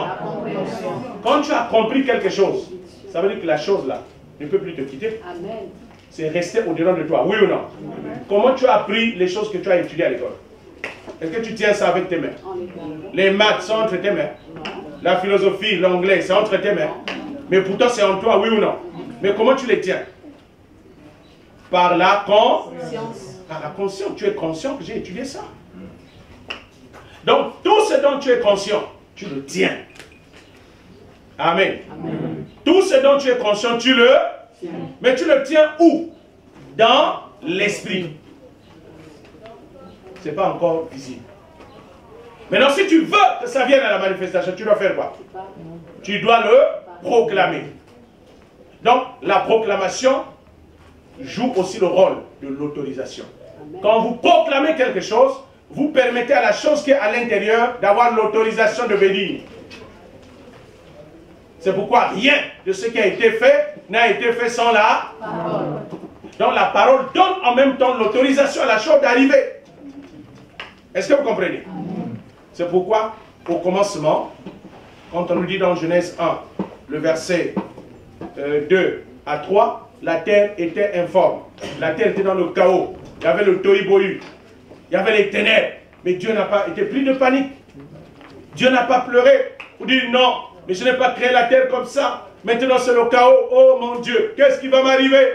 Quand tu as compris quelque chose, ça veut dire que la chose là ne peut plus te quitter. C'est rester au-dedans de toi, oui ou non? Comment tu as appris les choses que tu as étudiées à l'école? Est-ce que tu tiens ça avec tes mains? Les maths sont entre tes mains. La philosophie, l'anglais, c'est entre tes mains. Mais pourtant c'est en toi, oui ou non? Mais comment tu les tiens? Par la conscience. Par la conscience. Tu es conscient que j'ai étudié ça. Donc tout ce dont tu es conscient, tu le tiens. Amen. Amen. Tout ce dont tu es conscient, tu le tiens. Mais tu le tiens où? Dans l'esprit. Ce n'est pas encore visible. Maintenant, si tu veux que ça vienne à la manifestation, tu dois faire quoi? Tu dois le proclamer. Donc, la proclamation joue aussi le rôle de l'autorisation. Quand vous proclamez quelque chose, vous permettez à la chose qui est à l'intérieur d'avoir l'autorisation de venir. C'est pourquoi rien de ce qui a été fait n'a été fait sans la parole. Donc la parole donne en même temps l'autorisation à la chose d'arriver. Est-ce que vous comprenez? C'est pourquoi, au commencement, quand on nous dit dans Genèse 1, le verset 2 à 3, la terre était informe. La terre était dans le chaos. Il y avait le tohu-bohu. Il y avait les ténèbres. Mais Dieu n'a pas été pris de panique. Dieu n'a pas pleuré pour dire non, mais je n'ai pas créé la terre comme ça. Maintenant c'est le chaos. Oh mon Dieu, qu'est-ce qui va m'arriver?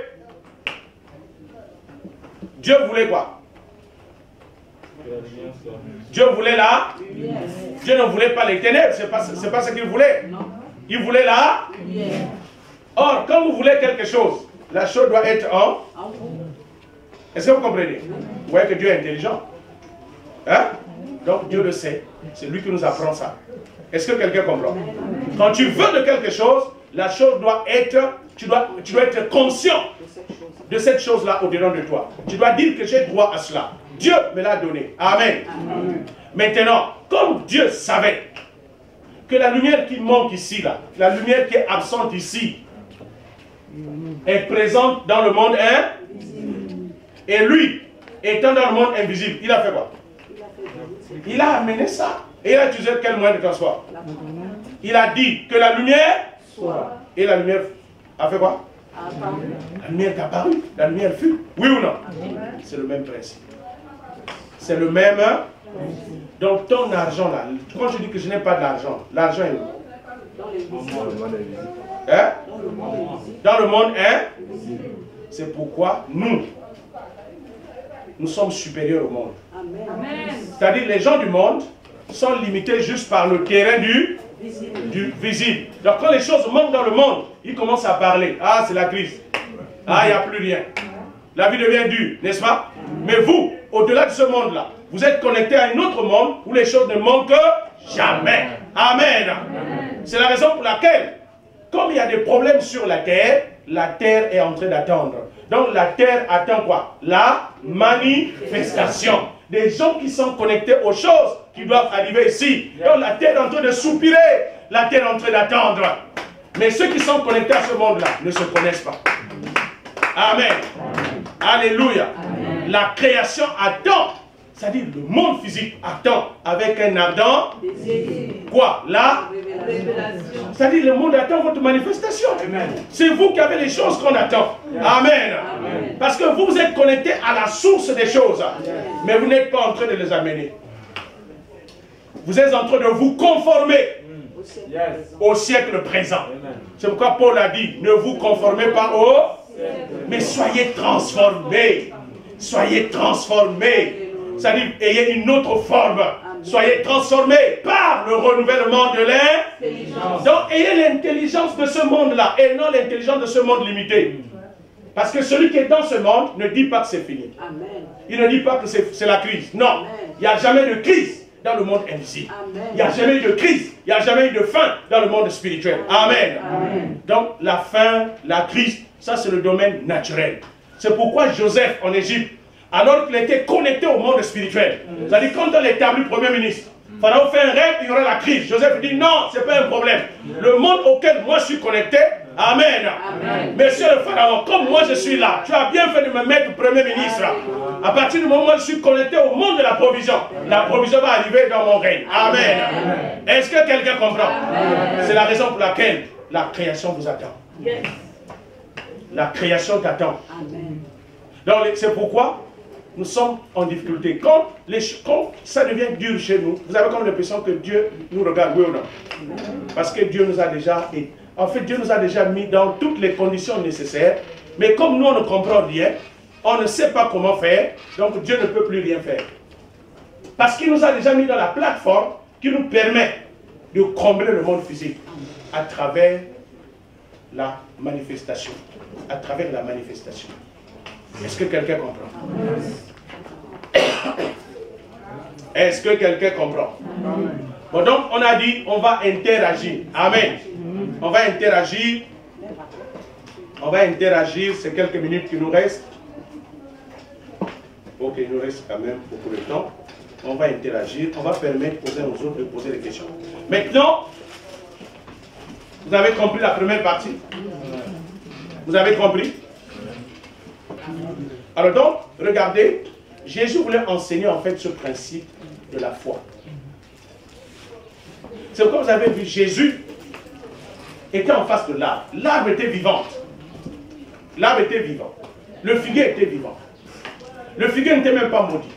Dieu voulait quoi? Dieu voulait la lumière. Dieu ne voulait pas les ténèbres, c'est pas ce qu'il voulait. Il voulait la lumière. Or, quand vous voulez quelque chose, la chose doit être en vous. Est-ce que vous comprenez? Vous voyez que Dieu est intelligent. Hein? Donc Dieu le sait. C'est lui qui nous apprend ça. Est-ce que quelqu'un comprend? Quand tu veux de quelque chose, la chose doit être, tu dois être conscient de cette chose-là au-dedans de toi. Tu dois dire que j'ai droit à cela. Dieu me l'a donné. Amen. Amen. Maintenant, comme Dieu savait que la lumière qui manque ici, là, la lumière qui est absente ici, est présente dans le monde invisible. Et lui, étant dans le monde invisible, il a fait quoi? Il a amené ça. Et il a utilisé quel moyen de transport? Il a dit que la lumière soit. Et la lumière a fait quoi? La lumière est apparue. La lumière fut. Oui ou non? C'est le même principe. C'est le même. Donc ton argent là, quand je dis que je n'ai pas d'argent, l'argent est où? Hein? Dans le monde invisible. C'est pourquoi nous sommes supérieurs au monde. C'est-à-dire les gens du monde sont limités juste par le terrain du visible. Donc quand les choses manquent dans le monde, ils commencent à parler. Ah, c'est la crise. Ah, il n'y a plus rien. La vie devient dure, n'est-ce pas? Mais vous, au-delà de ce monde-là, vous êtes connectés à un autre monde où les choses ne manquent jamais. Amen. C'est la raison pour laquelle, comme il y a des problèmes sur la terre est en train d'attendre. Donc la terre attend quoi? La manifestation. Des gens qui sont connectés aux choses qui doivent arriver ici. Donc la terre est en train de soupirer. La terre est en train d'attendre. Mais ceux qui sont connectés à ce monde-là ne se connaissent pas. Amen. Alléluia. Amen. La création attend. C'est-à-dire le monde physique attend avec un ardent. Quoi? La révélation. C'est-à-dire le monde attend votre manifestation. C'est vous qui avez les choses qu'on attend. Amen. Amen. Parce que vous êtes connectés à la source des choses. Amen. Mais vous n'êtes pas en train de les amener. Vous êtes en train de vous conformer au siècle présent. C'est pourquoi Paul a dit, ne vous conformez pas au... Mais soyez transformés. Soyez transformés. C'est-à-dire, ayez une autre forme. Soyez transformés par le renouvellement de l'intelligence. Donc, ayez l'intelligence de ce monde-là et non l'intelligence de ce monde limité. Parce que celui qui est dans ce monde ne dit pas que c'est fini. Il ne dit pas que c'est la crise. Non, il n'y a jamais de crise dans le monde invisible. Il n'y a jamais eu de crise. Il n'y a jamais eu de faim dans le monde spirituel. Amen. Amen. Donc, la faim, la crise, ça c'est le domaine naturel. C'est pourquoi Joseph en Égypte, alors qu'il était connecté au monde spirituel, c'est-à-dire quand on l'établit premier ministre, Pharaon fait un rêve, il y aura la crise. Joseph dit non, ce n'est pas un problème. Le monde auquel moi je suis connecté, amen. Monsieur le Pharaon, comme moi je suis là, tu as bien fait de me mettre Premier ministre. À partir du moment où je suis connecté au monde de la provision va arriver dans mon règne. Amen. Est-ce que quelqu'un comprend? C'est la raison pour laquelle la création vous attend. La création t'attend. Donc c'est pourquoi nous sommes en difficulté. Quand ça devient dur chez nous, vous avez comme l'impression que Dieu nous regarde, oui ou non? Parce que Dieu nous a déjà... En fait, Dieu nous a déjà mis dans toutes les conditions nécessaires. Mais comme nous, on ne comprend rien, on ne sait pas comment faire, donc Dieu ne peut plus rien faire. Parce qu'il nous a déjà mis dans la plateforme qui nous permet de combler le monde physique à travers la manifestation. À travers la manifestation. Est-ce que quelqu'un comprend? Est-ce que quelqu'un comprend? Bon, donc on a dit, on va interagir. Amen. On va interagir. On va interagir, c'est quelques minutes qui nous restent. Ok, il nous reste quand même beaucoup de temps. On va interagir, on va permettre aux uns aux autres de poser des questions. Maintenant, vous avez compris la première partie? Vous avez compris? Alors donc, regardez, Jésus voulait enseigner en fait ce principe de la foi. C'est pourquoi vous avez vu, Jésus était en face de l'arbre. L'arbre était vivante. L'arbre était vivant. Le figuier était vivant. Le figuier n'était même pas maudit.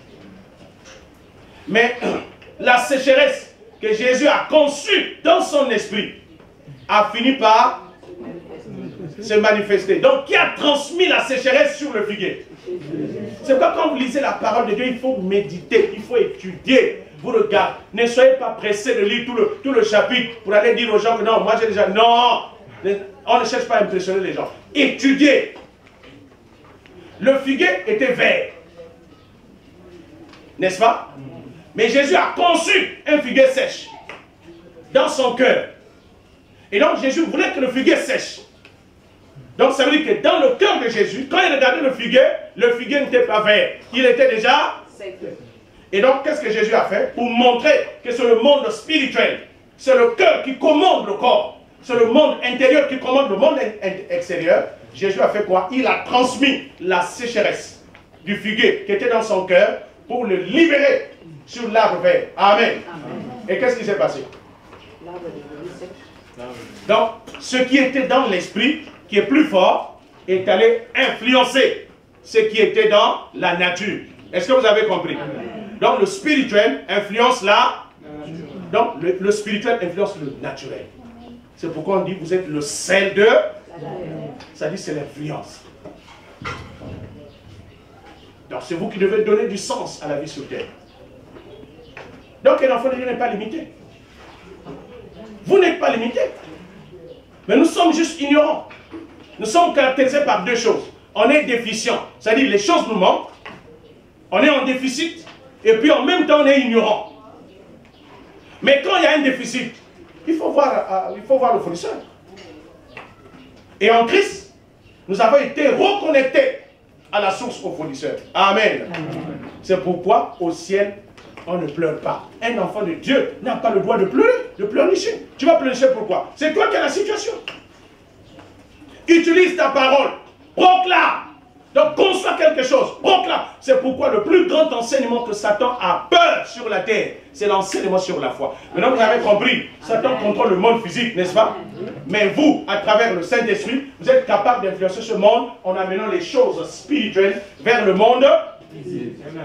Mais la sécheresse que Jésus a conçue dans son esprit a fini par se manifester. Donc, qui a transmis la sécheresse sur le figuier? C'est pourquoi quand vous lisez la parole de Dieu, il faut méditer, il faut étudier. Vous regardez, ne soyez pas pressés de lire tout le chapitre pour aller dire aux gens que non, moi j'ai déjà... Non, on ne cherche pas à impressionner les gens. Étudiez. Le figuier était vert. N'est-ce pas? Mais Jésus a conçu un figuier sèche dans son cœur. Et donc Jésus voulait que le figuier sèche. Donc ça veut dire que dans le cœur de Jésus, quand il regardait le figuier n'était pas vert. Il était déjà sec. Et donc qu'est-ce que Jésus a fait? Pour montrer que c'est le monde spirituel. C'est le cœur qui commande le corps. C'est le monde intérieur qui commande le monde extérieur. Jésus a fait quoi? Il a transmis la sécheresse du figuier qui était dans son cœur pour le libérer sur l'arbre vert. Amen. Et qu'est-ce qui s'est passé? Donc, ce qui était dans l'esprit, qui est plus fort, est allé influencer ce qui était dans la nature. Est-ce que vous avez compris? Donc, le spirituel influence la... Donc, le spirituel influence le naturel. C'est pourquoi on dit, vous êtes le sel de... Ça dit, c'est l'influence. Donc, c'est vous qui devez donner du sens à la vie sur terre. Donc, un enfant de Dieu n'est pas limité. Vous n'êtes pas limité. Mais nous sommes juste ignorants. Nous sommes caractérisés par deux choses. On est déficient, c'est-à-dire les choses nous manquent. On est en déficit. Et puis, en même temps, on est ignorant. Mais quand il y a un déficit, il faut voir le fournisseur. Et en Christ, nous avons été reconnectés à la source au fournisseur. Amen. C'est pourquoi au ciel, on ne pleure pas. Un enfant de Dieu n'a pas le droit de pleurer, de pleurnicher. Tu vas pleurnicher pourquoi? C'est toi qui as la situation. Utilise ta parole. Proclame. Donc conçois quelque chose. Proclame. C'est pourquoi le plus grand enseignement que Satan a peur sur la terre, c'est l'enseignement sur la foi. Maintenant vous avez compris, Satan contrôle le monde physique, n'est-ce pas? Mais vous, à travers le Saint-Esprit, vous êtes capable d'influencer ce monde en amenant les choses spirituelles vers le monde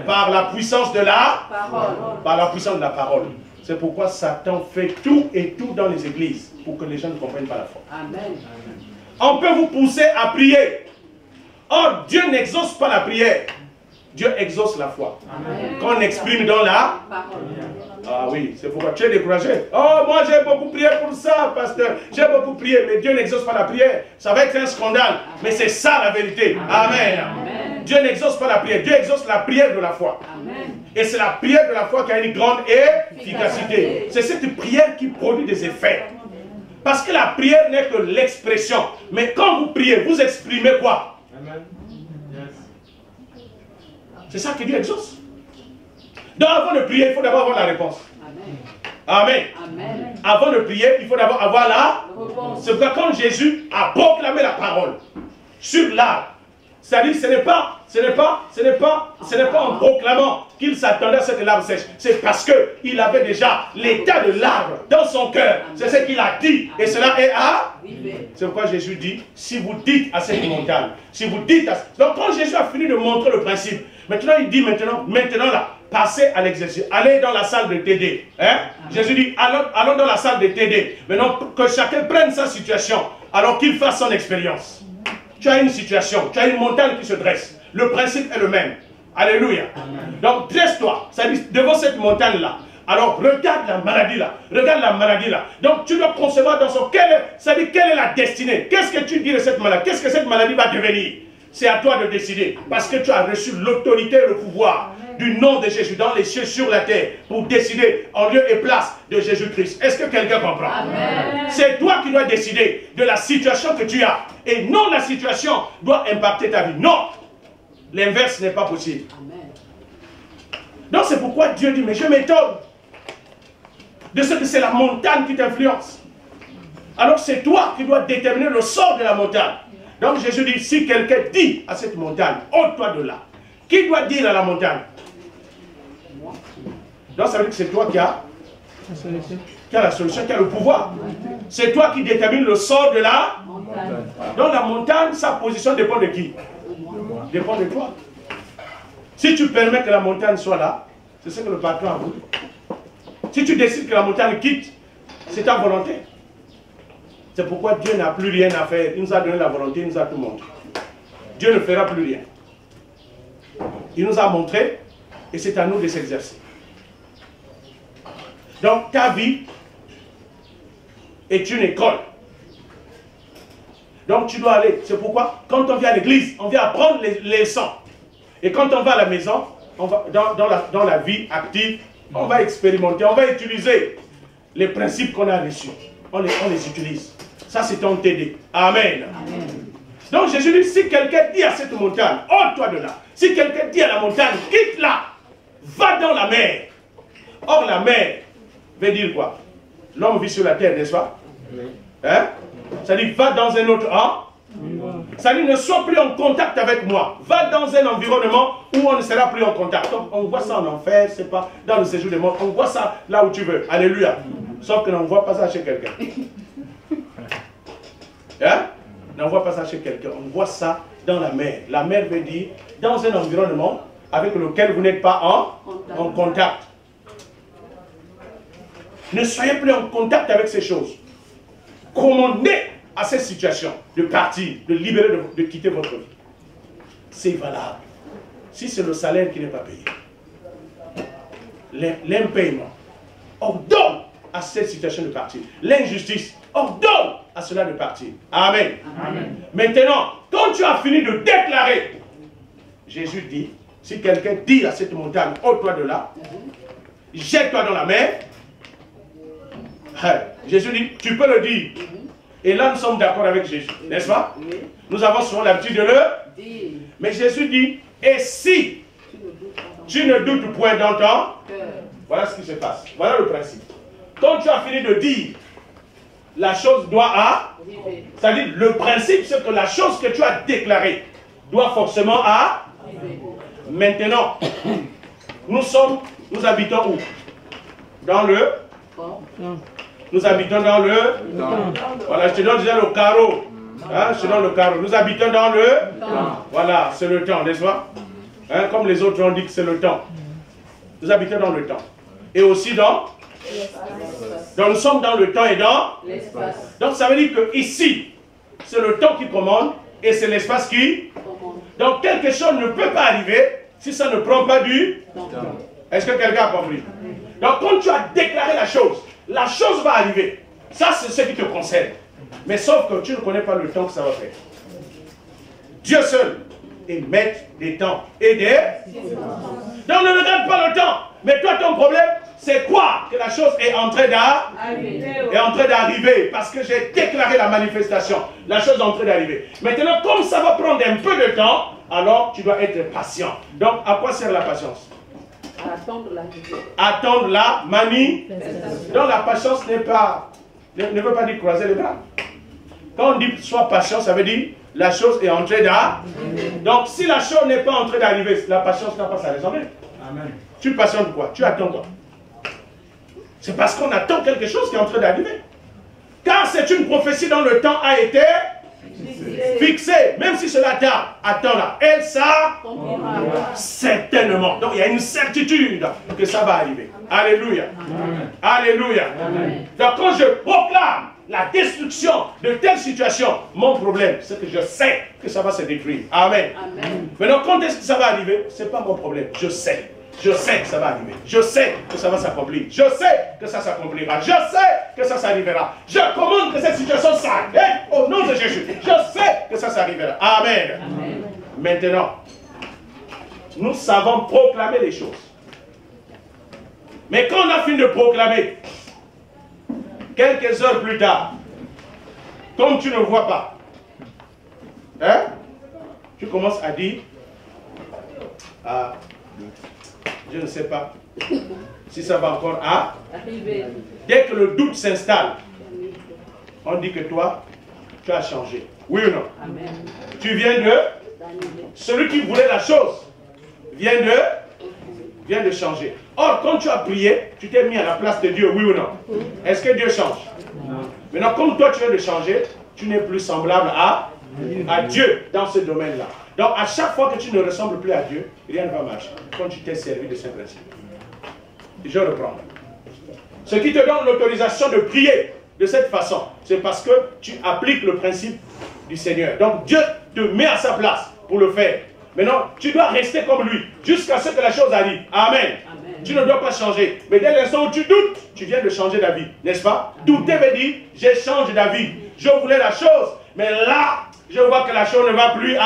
par la puissance de la parole. Par la puissance de la parole. C'est pourquoi Satan fait tout et tout dans les églises pour que les gens ne comprennent pas la foi. Amen. On peut vous pousser à prier. Or, Dieu n'exauce pas la prière. Dieu exauce la foi. Amen. Quand on exprime dans la parole. Ah oui, c'est pourquoi tu es découragé. Oh, moi j'ai beaucoup prié pour ça, pasteur. J'ai beaucoup prié, mais Dieu n'exauce pas la prière. Ça va être un scandale. Amen. Mais c'est ça la vérité. Amen. Amen. Dieu n'exauce pas la prière. Dieu exauce la prière de la foi. Amen. Et c'est la prière de la foi qui a une grande efficacité. C'est cette prière qui produit des effets. Parce que la prière n'est que l'expression. Mais quand vous priez, vous exprimez quoi? Amen. C'est ça que Dieu exauce. Donc avant de prier, il faut d'abord avoir la réponse. Amen. Amen. Amen. Avant de prier, il faut d'abord avoir la Réponse. C'est pourquoi quand Jésus a proclamé la parole sur l'arbre, c'est-à-dire ce n'est pas en proclamant qu'il s'attendait à ce que l'arbre sèche. C'est parce qu'il avait déjà l'état de l'arbre dans son cœur. C'est ce qu'il a dit. Et cela est à... C'est pourquoi Jésus dit, si vous dites à cette montagne, si vous dites à... Donc quand Jésus a fini de montrer le principe, maintenant il dit maintenant là, passez à l'exercice. Allez dans la salle de TD. Hein? Jésus dit, allons dans la salle de TD. Maintenant que chacun prenne sa situation, alors qu'il fasse son expérience. Tu as une situation, tu as une montagne qui se dresse. Le principe est le même. Alléluia. Donc dresse-toi, c'est-à-dire devant cette montagne-là. Alors regarde la maladie là, regarde la maladie là. Donc tu dois concevoir dans son c'est-à-dire quelle est la destinée. Qu'est-ce que tu dis de cette maladie? Qu'est-ce que cette maladie va devenir? C'est à toi de décider. Parce que tu as reçu l'autorité et le pouvoir du nom de Jésus dans les cieux, sur la terre, pour décider en lieu et place de Jésus-Christ. Est-ce que quelqu'un comprend? C'est toi qui dois décider de la situation que tu as. Et non la situation doit impacter ta vie. Non. L'inverse n'est pas possible. Amen. Donc c'est pourquoi Dieu dit, mais je m'étonne de ce que c'est la montagne qui t'influence. Alors c'est toi qui dois déterminer le sort de la montagne. Donc Jésus dit, si quelqu'un dit à cette montagne, ôte-toi de là. Qui doit dire à la montagne? Donc ça veut dire que c'est toi qui as la solution, qui a le pouvoir. C'est toi qui détermine le sort de la montagne. Donc la montagne, sa position dépend de qui? Dépend de toi. Si tu permets que la montagne soit là, c'est ce que le patron a voulu. Si tu décides que la montagne quitte, c'est ta volonté. C'est pourquoi Dieu n'a plus rien à faire. Il nous a donné la volonté, il nous a tout montré. Dieu ne fera plus rien. Il nous a montré et c'est à nous de s'exercer. Donc ta vie est une école. Donc tu dois aller. C'est pourquoi quand on vient à l'église, on vient apprendre les leçons. Et quand on va à la maison, on va, dans la vie active, on va expérimenter, on va utiliser les principes qu'on a reçus. On les utilise. Ça c'est ton TD. Amen. Amen. Donc Jésus dit, si quelqu'un dit à cette montagne, ôte-toi de là. Si quelqu'un dit à la montagne, quitte-la, va dans la mer. Or la mer veut dire quoi? L'homme vit sur la terre, n'est-ce pas? Hein? Ça dit, va dans un autre ça dit, ne sois plus en contact avec moi. Va dans un environnement où on ne sera plus en contact. Donc, on voit ça en enfer, c'est pas dans le séjour des morts. On voit ça là où tu veux. Alléluia. Sauf que l'on ne voit pas ça chez quelqu'un. Hein? On ne voit pas ça chez quelqu'un. On voit ça dans la mer. La mer veut dire dans un environnement avec lequel vous n'êtes pas en contact. Ne soyez plus en contact avec ces choses. Commandez à cette situation de partir, de libérer, de quitter votre vie. C'est valable. Si c'est le salaire qui n'est pas payé, l'impayement, ordonne à cette situation de partir. L'injustice, ordonne à cela de partir. Amen. Amen. Maintenant, quand tu as fini de déclarer, Jésus dit, si quelqu'un dit à cette montagne, ôte-toi de là, jette-toi dans la mer, Jésus dit, tu peux le dire. Et là, nous sommes d'accord avec Jésus, n'est-ce pas? Oui. Nous avons souvent l'habitude de le dire. Mais Jésus dit, et si tu ne doutes point dans ton cœur, voilà ce qui se passe. Voilà le principe. Quand tu as fini de dire, la chose doit arriver. C'est-à-dire, le principe, c'est que la chose que tu as déclarée doit forcément arriver. Maintenant, nous habitons où? Dans le... Nous habitons dans le... Voilà, je te donne déjà le carreau. Hein, je te donne le carreau. Nous habitons dans le... Voilà, c'est le temps, n'est-ce pas? Hein, comme les autres ont dit que c'est le temps. Nous habitons dans le temps. Et aussi dans... Donc nous sommes dans le temps et dans... l'espace. Donc ça veut dire que ici, c'est le temps qui commande et c'est l'espace qui... Donc quelque chose ne peut pas arriver si ça ne prend pas du... Est-ce que quelqu'un a compris? Donc quand tu as déclaré la chose va arriver. Ça, c'est ce qui te concerne. Mais sauf que tu ne connais pas le temps que ça va faire. Dieu seul est maître des temps et des... Donc ne regarde pas le temps. Mais toi, ton problème, c'est quoi? Que la chose est en train d'arriver. Parce que j'ai déclaré la manifestation. La chose est en train d'arriver. Maintenant, comme ça va prendre un peu de temps, alors tu dois être patient. Donc, à quoi sert la patience? Attendre l'arrivée. Attendre la manie. Donc la patience n'est pas, ne veut pas dire croiser les bras. Quand on dit sois patient, ça veut dire la chose est en train d'arriver. Donc si la chose n'est pas en train d'arriver, la patience n'a pas sa raison d'être. Amen. Tu patientes quoi? Tu attends quoi? C'est parce qu'on attend quelque chose qui est en train d'arriver. Car c'est une prophétie dont le temps a été fixé. Même si cela tarde, attends-la. Elle, ça, certainement. Donc il y a une certitude que ça va arriver. Alléluia. Amen. Alléluia. Amen. Donc quand je proclame la destruction de telle situation, mon problème, c'est que je sais que ça va se détruire. Amen. Amen. Maintenant, quand est-ce que ça va arriver? Ce n'est pas mon problème. Je sais. Je sais que ça va arriver. Je sais que ça va s'accomplir. Je sais que ça s'accomplira. Je sais que ça s'arrivera. Je commande que cette situation s'arrête au nom de Jésus. Je sais que ça s'arrivera. Amen. Amen. Maintenant, nous savons proclamer les choses. Mais quand on a fini de proclamer, quelques heures plus tard, comme tu ne vois pas, hein, tu commences à dire, je ne sais pas si ça va encore Arriver. Dès que le doute s'installe, on dit que toi, tu as changé. Oui ou non? Amen. Tu viens de... Celui qui voulait la chose vient de changer. Or, quand tu as prié, tu t'es mis à la place de Dieu, oui ou non? Est-ce que Dieu change? Non. Maintenant, comme toi, tu viens de changer, tu n'es plus semblable à Dieu dans ce domaine-là. Donc, à chaque fois que tu ne ressembles plus à Dieu, rien ne va marcher. Quand tu t'es servi de ces principes. Je reprends. Ce qui te donne l'autorisation de prier de cette façon, c'est parce que tu appliques le principe du Seigneur. Donc, Dieu te met à sa place pour le faire. Maintenant, tu dois rester comme lui jusqu'à ce que la chose arrive. Amen. Amen. Tu ne dois pas changer. Mais dès l'instant où tu doutes, tu viens de changer d'avis. N'est-ce pas? Douter veut dire, j'ai changé d'avis. Je voulais la chose, mais là, je vois que la chose ne va plus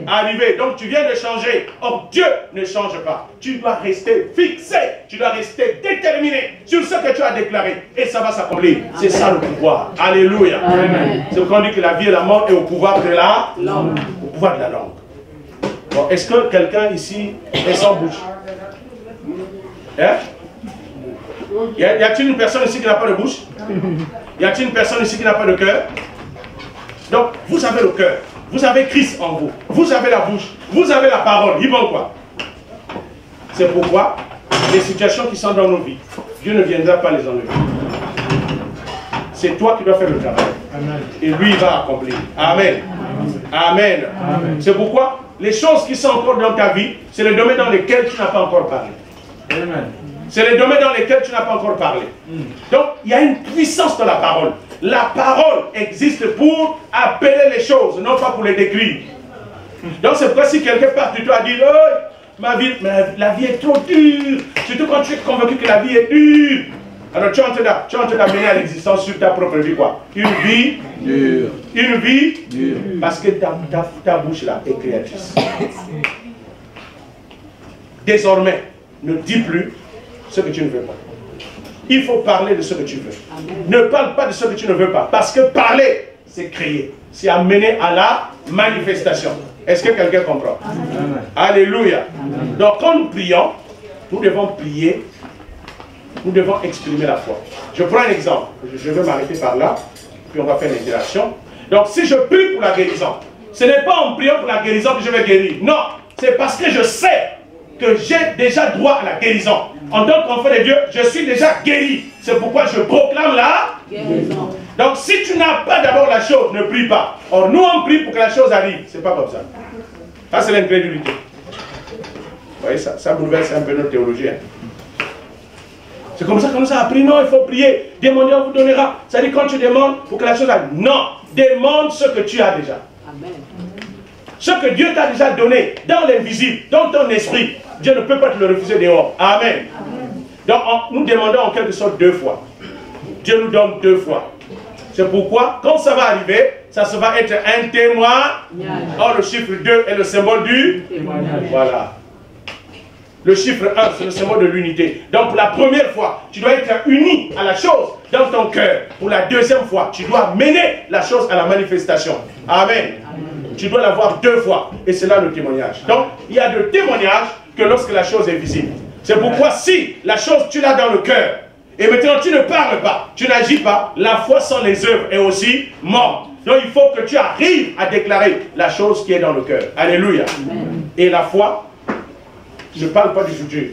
arriver. Donc tu viens de changer. Or Dieu ne change pas. Tu dois rester fixé. Tu dois rester déterminé sur ce que tu as déclaré. Et ça va s'accomplir. C'est ça le pouvoir. Alléluia. C'est pourquoi on dit que la vie et la mort est au pouvoir de la langue. Au pouvoir de la langue. Bon, est-ce que quelqu'un ici est sans bouche? Hein? Y a-t-il une personne ici qui n'a pas de bouche? Y a-t-il une personne ici qui n'a pas de cœur? Donc, vous avez le cœur, vous avez Christ en vous, vous avez la bouche, vous avez la parole. Ils vont quoi? C'est pourquoi les situations qui sont dans nos vies, Dieu ne viendra pas les enlever. C'est toi qui dois faire le travail. Amen. Et lui, il va accomplir. Amen. Amen. Amen. C'est pourquoi les choses qui sont encore dans ta vie, c'est le domaine dans lequel tu n'as pas encore parlé. Amen. C'est le domaine dans lequel tu n'as pas encore parlé. Donc, il y a une puissance dans la parole. La parole existe pour appeler les choses, non pas pour les décrire. Donc, c'est pourquoi si quelqu'un part de toi à dire oh, la vie est trop dure, surtout quand tu es convaincu que la vie est dure. Alors, tu es en train d'amener à l'existence sur ta propre vie quoi? Une vie dure. Une vie dure. Parce que ta bouche là est créatrice. Désormais, ne dis plus ce que tu ne veux pas. Il faut parler de ce que tu veux. Amen. Ne parle pas de ce que tu ne veux pas. Parce que parler, c'est créer. C'est amener à la manifestation. Est-ce que quelqu'un comprend? Amen. Alléluia. Amen. Donc quand nous prions, nous devons prier, nous devons exprimer la foi. Je prends un exemple. Je vais m'arrêter par là, puis on va faire l'interaction. Donc si je prie pour la guérison, ce n'est pas en priant pour la guérison que je vais guérir. Non, c'est parce que je sais que j'ai déjà droit à la guérison. En tant qu'enfant de Dieu, je suis déjà guéri. C'est pourquoi je proclame la guérison. Donc si tu n'as pas d'abord la chose, ne prie pas. Or nous on prie pour que la chose arrive. C'est pas comme ça. Ça c'est l'incrédulité. Vous voyez, ça bouleverse un peu notre théologie. Hein. C'est comme ça qu'on nous a appris. Non, il faut prier. Demandez, on vous donnera. Ça dit quand tu demandes pour que la chose arrive. Non, demande ce que tu as déjà. Amen. Ce que Dieu t'a déjà donné dans l'invisible, dans ton esprit, Dieu ne peut pas te le refuser dehors. Amen. Amen. Donc nous demandons en quelque sorte 2 fois. Dieu nous donne 2 fois. C'est pourquoi quand ça va arriver, ça va être un témoignage. Or le chiffre 2 est le symbole du témoignage. Voilà. Le chiffre 1, c'est le symbole de l'unité. Donc pour la première fois, tu dois être uni à la chose dans ton cœur. Pour la deuxième fois, tu dois mener la chose à la manifestation. Amen. Tu dois l'avoir 2 fois. Et c'est là le témoignage. Donc, il y a de témoignages que lorsque la chose est visible. C'est pourquoi si la chose tu l'as dans le cœur, et maintenant tu ne parles pas, tu n'agis pas, la foi sans les œuvres est aussi morte. Donc il faut que tu arrives à déclarer la chose qui est dans le cœur. Alléluia. Amen. Et la foi, je ne parle pas du futur.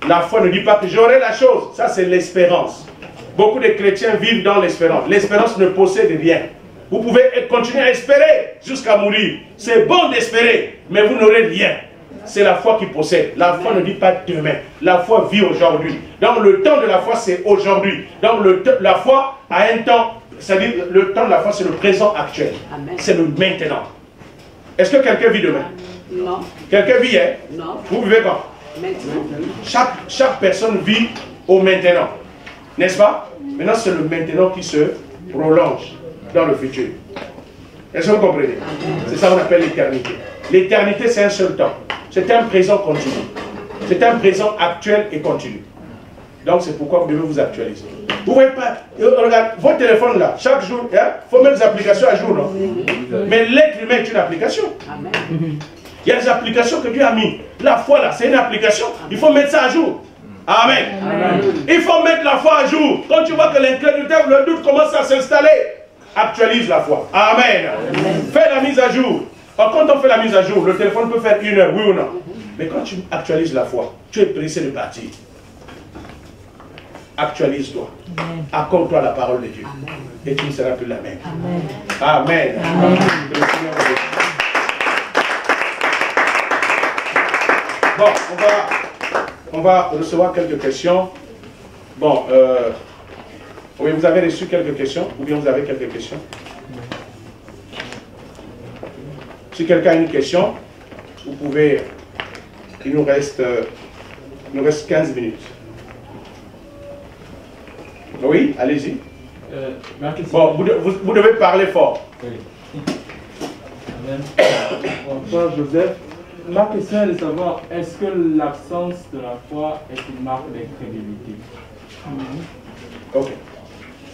La foi ne dit pas que j'aurai la chose. Ça c'est l'espérance. Beaucoup de chrétiens vivent dans l'espérance. L'espérance ne possède rien. Vous pouvez continuer à espérer jusqu'à mourir. C'est bon d'espérer, mais vous n'aurez rien. C'est la foi qui possède. La foi ne dit pas demain. La foi vit aujourd'hui. Donc le temps de la foi, c'est aujourd'hui. Donc la foi a un temps, c'est-à-dire le temps de la foi, c'est le présent actuel. C'est le maintenant. Est-ce que quelqu'un vit demain? Non. Quelqu'un vit hier? Non. Vous vivez quand? Maintenant. Chaque personne vit au maintenant. N'est-ce pas? Maintenant, c'est le maintenant qui se prolonge dans le futur. Est-ce que vous comprenez? C'est ça qu'on appelle l'éternité. L'éternité, c'est un seul temps. C'est un présent continu. C'est un présent actuel et continu. Donc, c'est pourquoi vous devez vous actualiser. Vous ne voyez pas, regarde, votre téléphone là, chaque jour, il faut mettre des applications à jour, non? Mais l'être humain est une application. Il y a des applications que Dieu a mis. La foi là, c'est une application. Il faut mettre ça à jour. Amen. Amen. Il faut mettre la foi à jour. Quand tu vois que l'incrédulité, le doute commence à s'installer, actualise la foi. Amen. Amen. Fais la mise à jour. Alors, quand on fait la mise à jour, le téléphone peut faire 1 heure, oui ou non? Mais quand tu actualises la foi, tu es pressé de partir. Actualise-toi. Accorde-toi la parole de Dieu. Amen. Et tu ne seras plus la même. Amen. Amen. Amen. Bon, on va recevoir quelques questions. Bon, oui, vous avez reçu quelques questions, ou bien vous avez quelques questions? Si quelqu'un a une question, vous pouvez, il nous reste 15 minutes. Oui, allez-y. Bon, vous devez parler fort. Oui. Amen. Bonsoir Joseph. Ma question est de savoir, est-ce que l'absence de la foi est une marque d'incrédulité? Ok.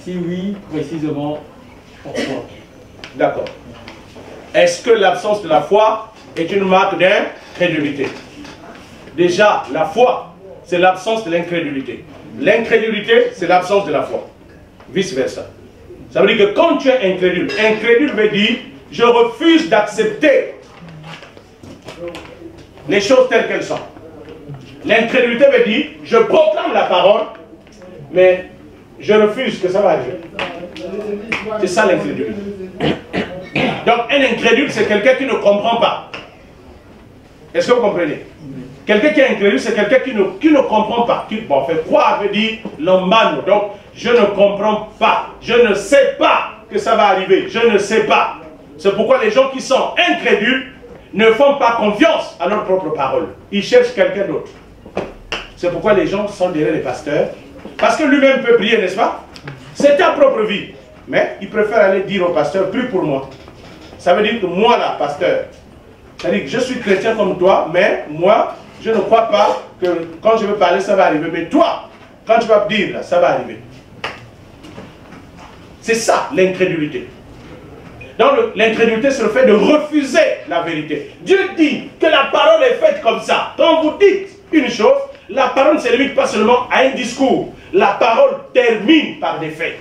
Si oui, précisément, pourquoi? D'accord. Est-ce que l'absence de la foi est une marque d'incrédulité? Déjà, la foi, c'est l'absence de l'incrédulité. L'incrédulité, c'est l'absence de la foi. Vice-versa. Ça veut dire que quand tu es incrédule, incrédule veut dire, je refuse d'accepter les choses telles qu'elles sont. L'incrédulité veut dire, je proclame la parole, mais je refuse que ça va arriver. C'est ça l'incrédulité. Donc un incrédule, c'est quelqu'un qui ne comprend pas. Est-ce que vous comprenez? Quelqu'un qui est incrédule, c'est quelqu'un qui ne comprend pas. Bon, fait croire veut dire l'embano. Donc, je ne comprends pas. Je ne sais pas que ça va arriver. Je ne sais pas. C'est pourquoi les gens qui sont incrédules ne font pas confiance à leur propre parole. Ils cherchent quelqu'un d'autre. C'est pourquoi les gens sont derrière les pasteurs. Parce que lui-même peut prier, n'est-ce pas? C'est ta propre vie. Mais il préfère aller dire au pasteur, prie pour moi. Ça veut dire que moi là, pasteur, c'est-à-dire que je suis chrétien comme toi, mais moi, je ne crois pas que quand je veux parler, ça va arriver. Mais toi, quand tu vas dire, là, ça va arriver. C'est ça, l'incrédulité. Donc, l'incrédulité, c'est le fait de refuser la vérité. Dieu dit que la parole est faite comme ça. Quand vous dites une chose, la parole ne se limite pas seulement à un discours. La parole termine par des faits.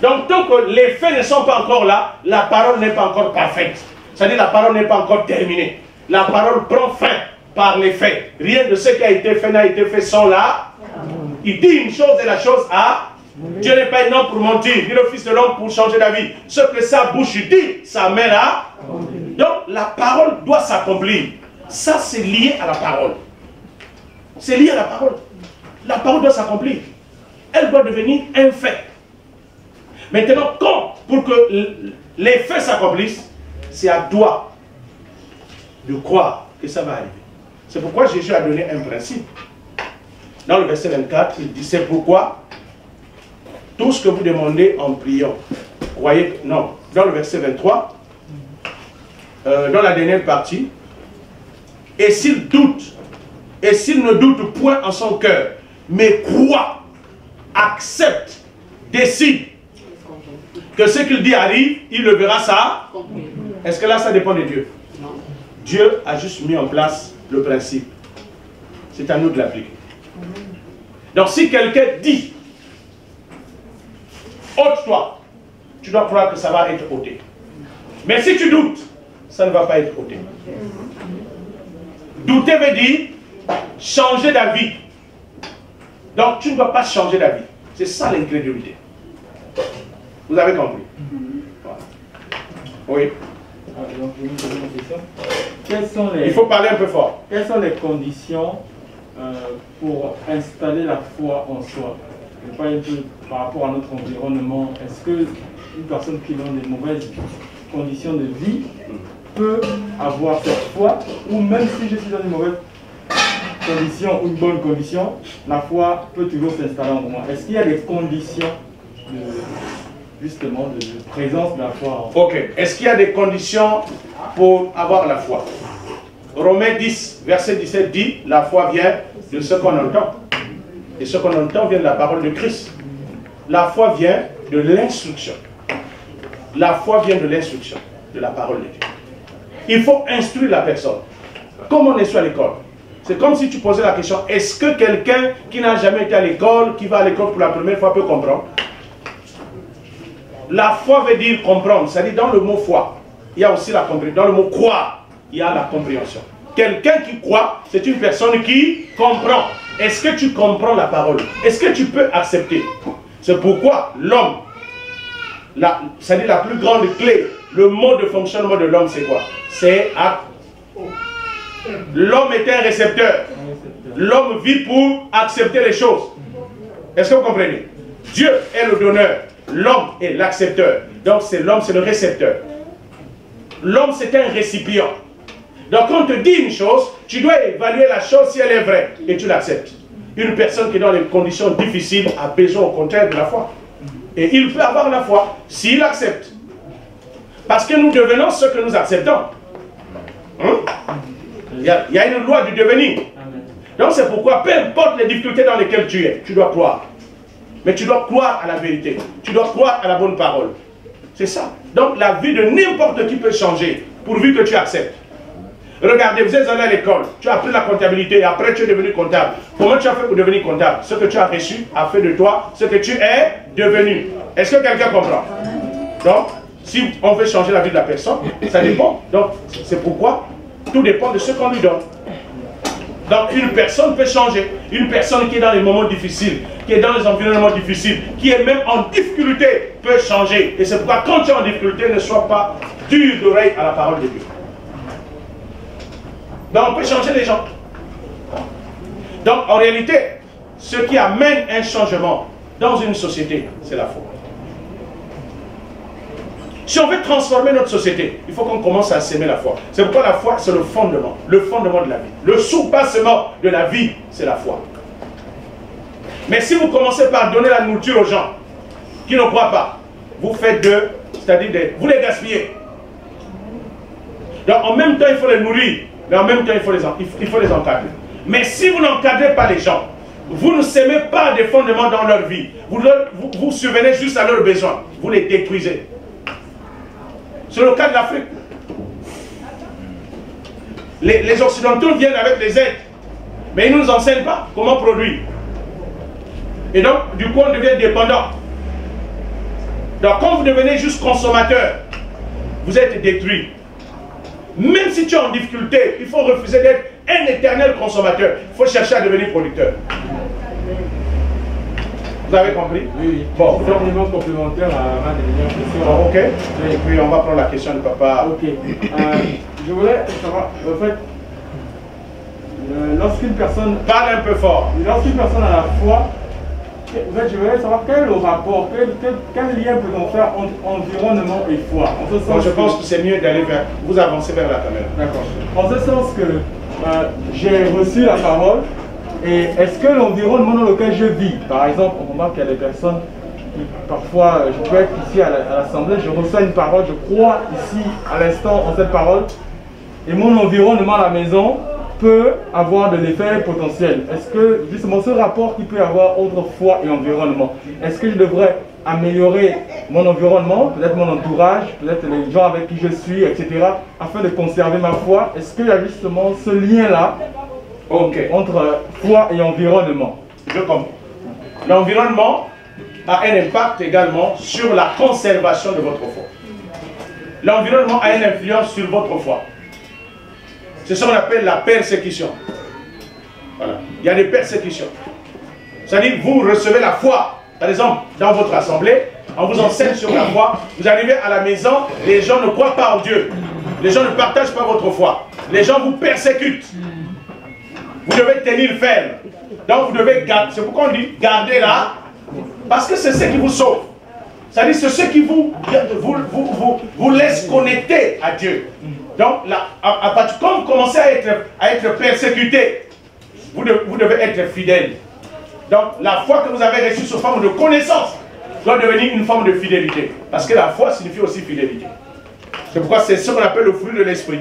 Donc, tant que les faits ne sont pas encore là, la parole n'est pas encore parfaite. C'est-à-dire la parole n'est pas encore terminée. La parole prend fin par les faits. Rien de ce qui a été fait n'a été fait sans là. Il dit une chose et la chose a. Dieu n'est pas un homme pour mentir, ni le fils de l'homme pour changer d'avis. Ce que sa bouche dit, sa main là. Donc la parole doit s'accomplir. Ça c'est lié à la parole. C'est lié à la parole. La parole doit s'accomplir. Elle doit devenir un fait. Maintenant, pour que les faits s'accomplissent, c'est à toi de croire que ça va arriver. C'est pourquoi Jésus a donné un principe. Dans le verset 24, il dit, c'est pourquoi tout ce que vous demandez en priant, croyez, non, dans le verset 23, dans la dernière partie, et s'il doute, et s'il ne doute point en son cœur, mais croit, accepte, décide, que ce qu'il dit arrive, il le verra ça. Est-ce que là, ça dépend de Dieu? Non. Dieu a juste mis en place le principe. C'est à nous de l'appliquer. Donc si quelqu'un dit, ôte-toi, tu dois croire que ça va être ôté. Mais si tu doutes, ça ne va pas être ôté. Douter veut dire changer d'avis. Donc tu ne dois pas changer d'avis. C'est ça l'incrédulité. Vous avez compris? Voilà. Oui. Donc, je vais vous poser une question. Il faut parler un peu fort. Quelles sont les conditions pour installer la foi en soi? Je parle un peu par rapport à notre environnement. Est-ce qu'une personne qui est dans des mauvaises conditions de vie peut avoir cette foi, ou même si je suis dans une mauvaise condition ou une bonne condition, la foi peut toujours s'installer en moi? Est-ce qu'il y a des conditions justement de présence de la foi? Ok. Est-ce qu'il y a des conditions pour avoir la foi? Romains 10, verset 17 dit, la foi vient de ce qu'on entend. Et ce qu'on entend vient de la parole de Christ. La foi vient de l'instruction. La foi vient de l'instruction, de la parole de Dieu. Il faut instruire la personne. Comme on instruit à l'école. C'est comme si tu posais la question, est-ce que quelqu'un qui n'a jamais été à l'école, qui va à l'école pour la première fois, peut comprendre? La foi veut dire comprendre. C'est-à-dire dans le mot foi, il y a aussi la compréhension. Dans le mot croire, il y a la compréhension. Quelqu'un qui croit, c'est une personne qui comprend. Est-ce que tu comprends la parole? Est-ce que tu peux accepter? C'est pourquoi l'homme, c'est-à-dire la plus grande clé, le mode de fonctionnement de l'homme, c'est quoi? C'est l'homme est un récepteur. L'homme vit pour accepter les choses. Est-ce que vous comprenez? Dieu est le donneur. L'homme est l'accepteur. Donc c'est l'homme, c'est le récepteur. L'homme, c'est un récipient. Donc quand on te dit une chose, tu dois évaluer la chose si elle est vraie et tu l'acceptes. Une personne qui est dans des conditions difficiles a besoin au contraire de la foi. Et il peut avoir la foi s'il accepte. Parce que nous devenons ce que nous acceptons. Il y a une loi du devenir. Donc c'est pourquoi, peu importe les difficultés dans lesquelles tu es, tu dois croire. Mais tu dois croire à la vérité. Tu dois croire à la bonne parole. C'est ça. Donc la vie de n'importe qui peut changer, pourvu que tu acceptes. Regardez, vous êtes allé à l'école, tu as appris la comptabilité et après tu es devenu comptable. Comment tu as fait pour devenir comptable? Ce que tu as reçu a fait de toi ce que tu es devenu. Est-ce que quelqu'un comprend? Donc, si on veut changer la vie de la personne, ça dépend. Donc, c'est pourquoi tout dépend de ce qu'on lui donne. Donc, une personne peut changer. Une personne qui est dans les moments difficiles, qui est dans les environnements difficiles, qui est même en difficulté, peut changer. Et c'est pourquoi quand tu es en difficulté, ne sois pas dur d'oreille à la parole de Dieu. Donc, on peut changer les gens. Donc, en réalité, ce qui amène un changement dans une société, c'est la foi. Si on veut transformer notre société, il faut qu'on commence à s'aimer la foi. C'est pourquoi la foi, c'est le fondement de la vie. Le soubassement de la vie, c'est la foi. Mais si vous commencez par donner la nourriture aux gens qui ne croient pas, vous faites vous les gaspillez. Donc, en même temps, il faut les nourrir. Mais en même temps, il faut les encadrer. Mais si vous n'encadrez pas les gens, vous ne sémez pas des fondements dans leur vie, vous subvenez juste à leurs besoins, vous les détruisez. C'est le cas de l'Afrique. Les Occidentaux viennent avec les aides, mais ils ne nous enseignent pas comment produire. Et donc, du coup, on devient dépendant. Donc, quand vous devenez juste consommateur, vous êtes détruit. Même si tu es en difficulté, il faut refuser d'être un éternel consommateur. Il faut chercher à devenir producteur. Vous avez compris? Oui. Bon, c'est un élément complémentaire à ma dernière question. Bon, ok. Et puis on va prendre la question du papa. Ok. Je voulais savoir, en fait, lorsqu'une personne... Parle un peu fort. Lorsqu'une personne a la foi, en fait, je voulais savoir quel est le rapport, quel lien peut-on faire entre environnement et foi. Bon, je pense que c'est mieux d'aller vers... Vous avancez vers la caméra. D'accord. En ce sens que j'ai reçu la parole, et est-ce que l'environnement dans lequel je vis, par exemple, on remarque qu'il y a des personnes qui, parfois, je peux être ici à l'Assemblée, je reçois une parole, je crois ici à l'instant en cette parole, et mon environnement à la maison peut avoir de l'effet potentiel. Est-ce que justement ce rapport qu'il peut y avoir entre foi et environnement, est-ce que je devrais améliorer mon environnement, peut-être mon entourage, peut-être les gens avec qui je suis, etc., afin de conserver ma foi? Est-ce qu'il y a justement ce lien-là entre foi et environnement? Je comprends. L'environnement a un impact également sur la conservation de votre foi. L'environnement a une influence sur votre foi. C'est ce qu'on appelle la persécution. Voilà. Il y a des persécutions. C'est-à-dire que vous recevez la foi. Par exemple, dans votre assemblée, on vous enseigne sur la foi. Vous arrivez à la maison, les gens ne croient pas en Dieu. Les gens ne partagent pas votre foi. Les gens vous persécutent. Vous devez tenir ferme. Donc vous devez garder. C'est pourquoi on dit garder là. Parce que c'est ce qui vous sauve. C'est-à-dire c'est ce qui vous laisse connecter à Dieu. Donc là, quand vous commencez à être persécuté, vous devez être fidèle. Donc la foi que vous avez reçue sous forme de connaissance doit devenir une forme de fidélité. Parce que la foi signifie aussi fidélité. C'est pourquoi c'est ce qu'on appelle le fruit de l'esprit.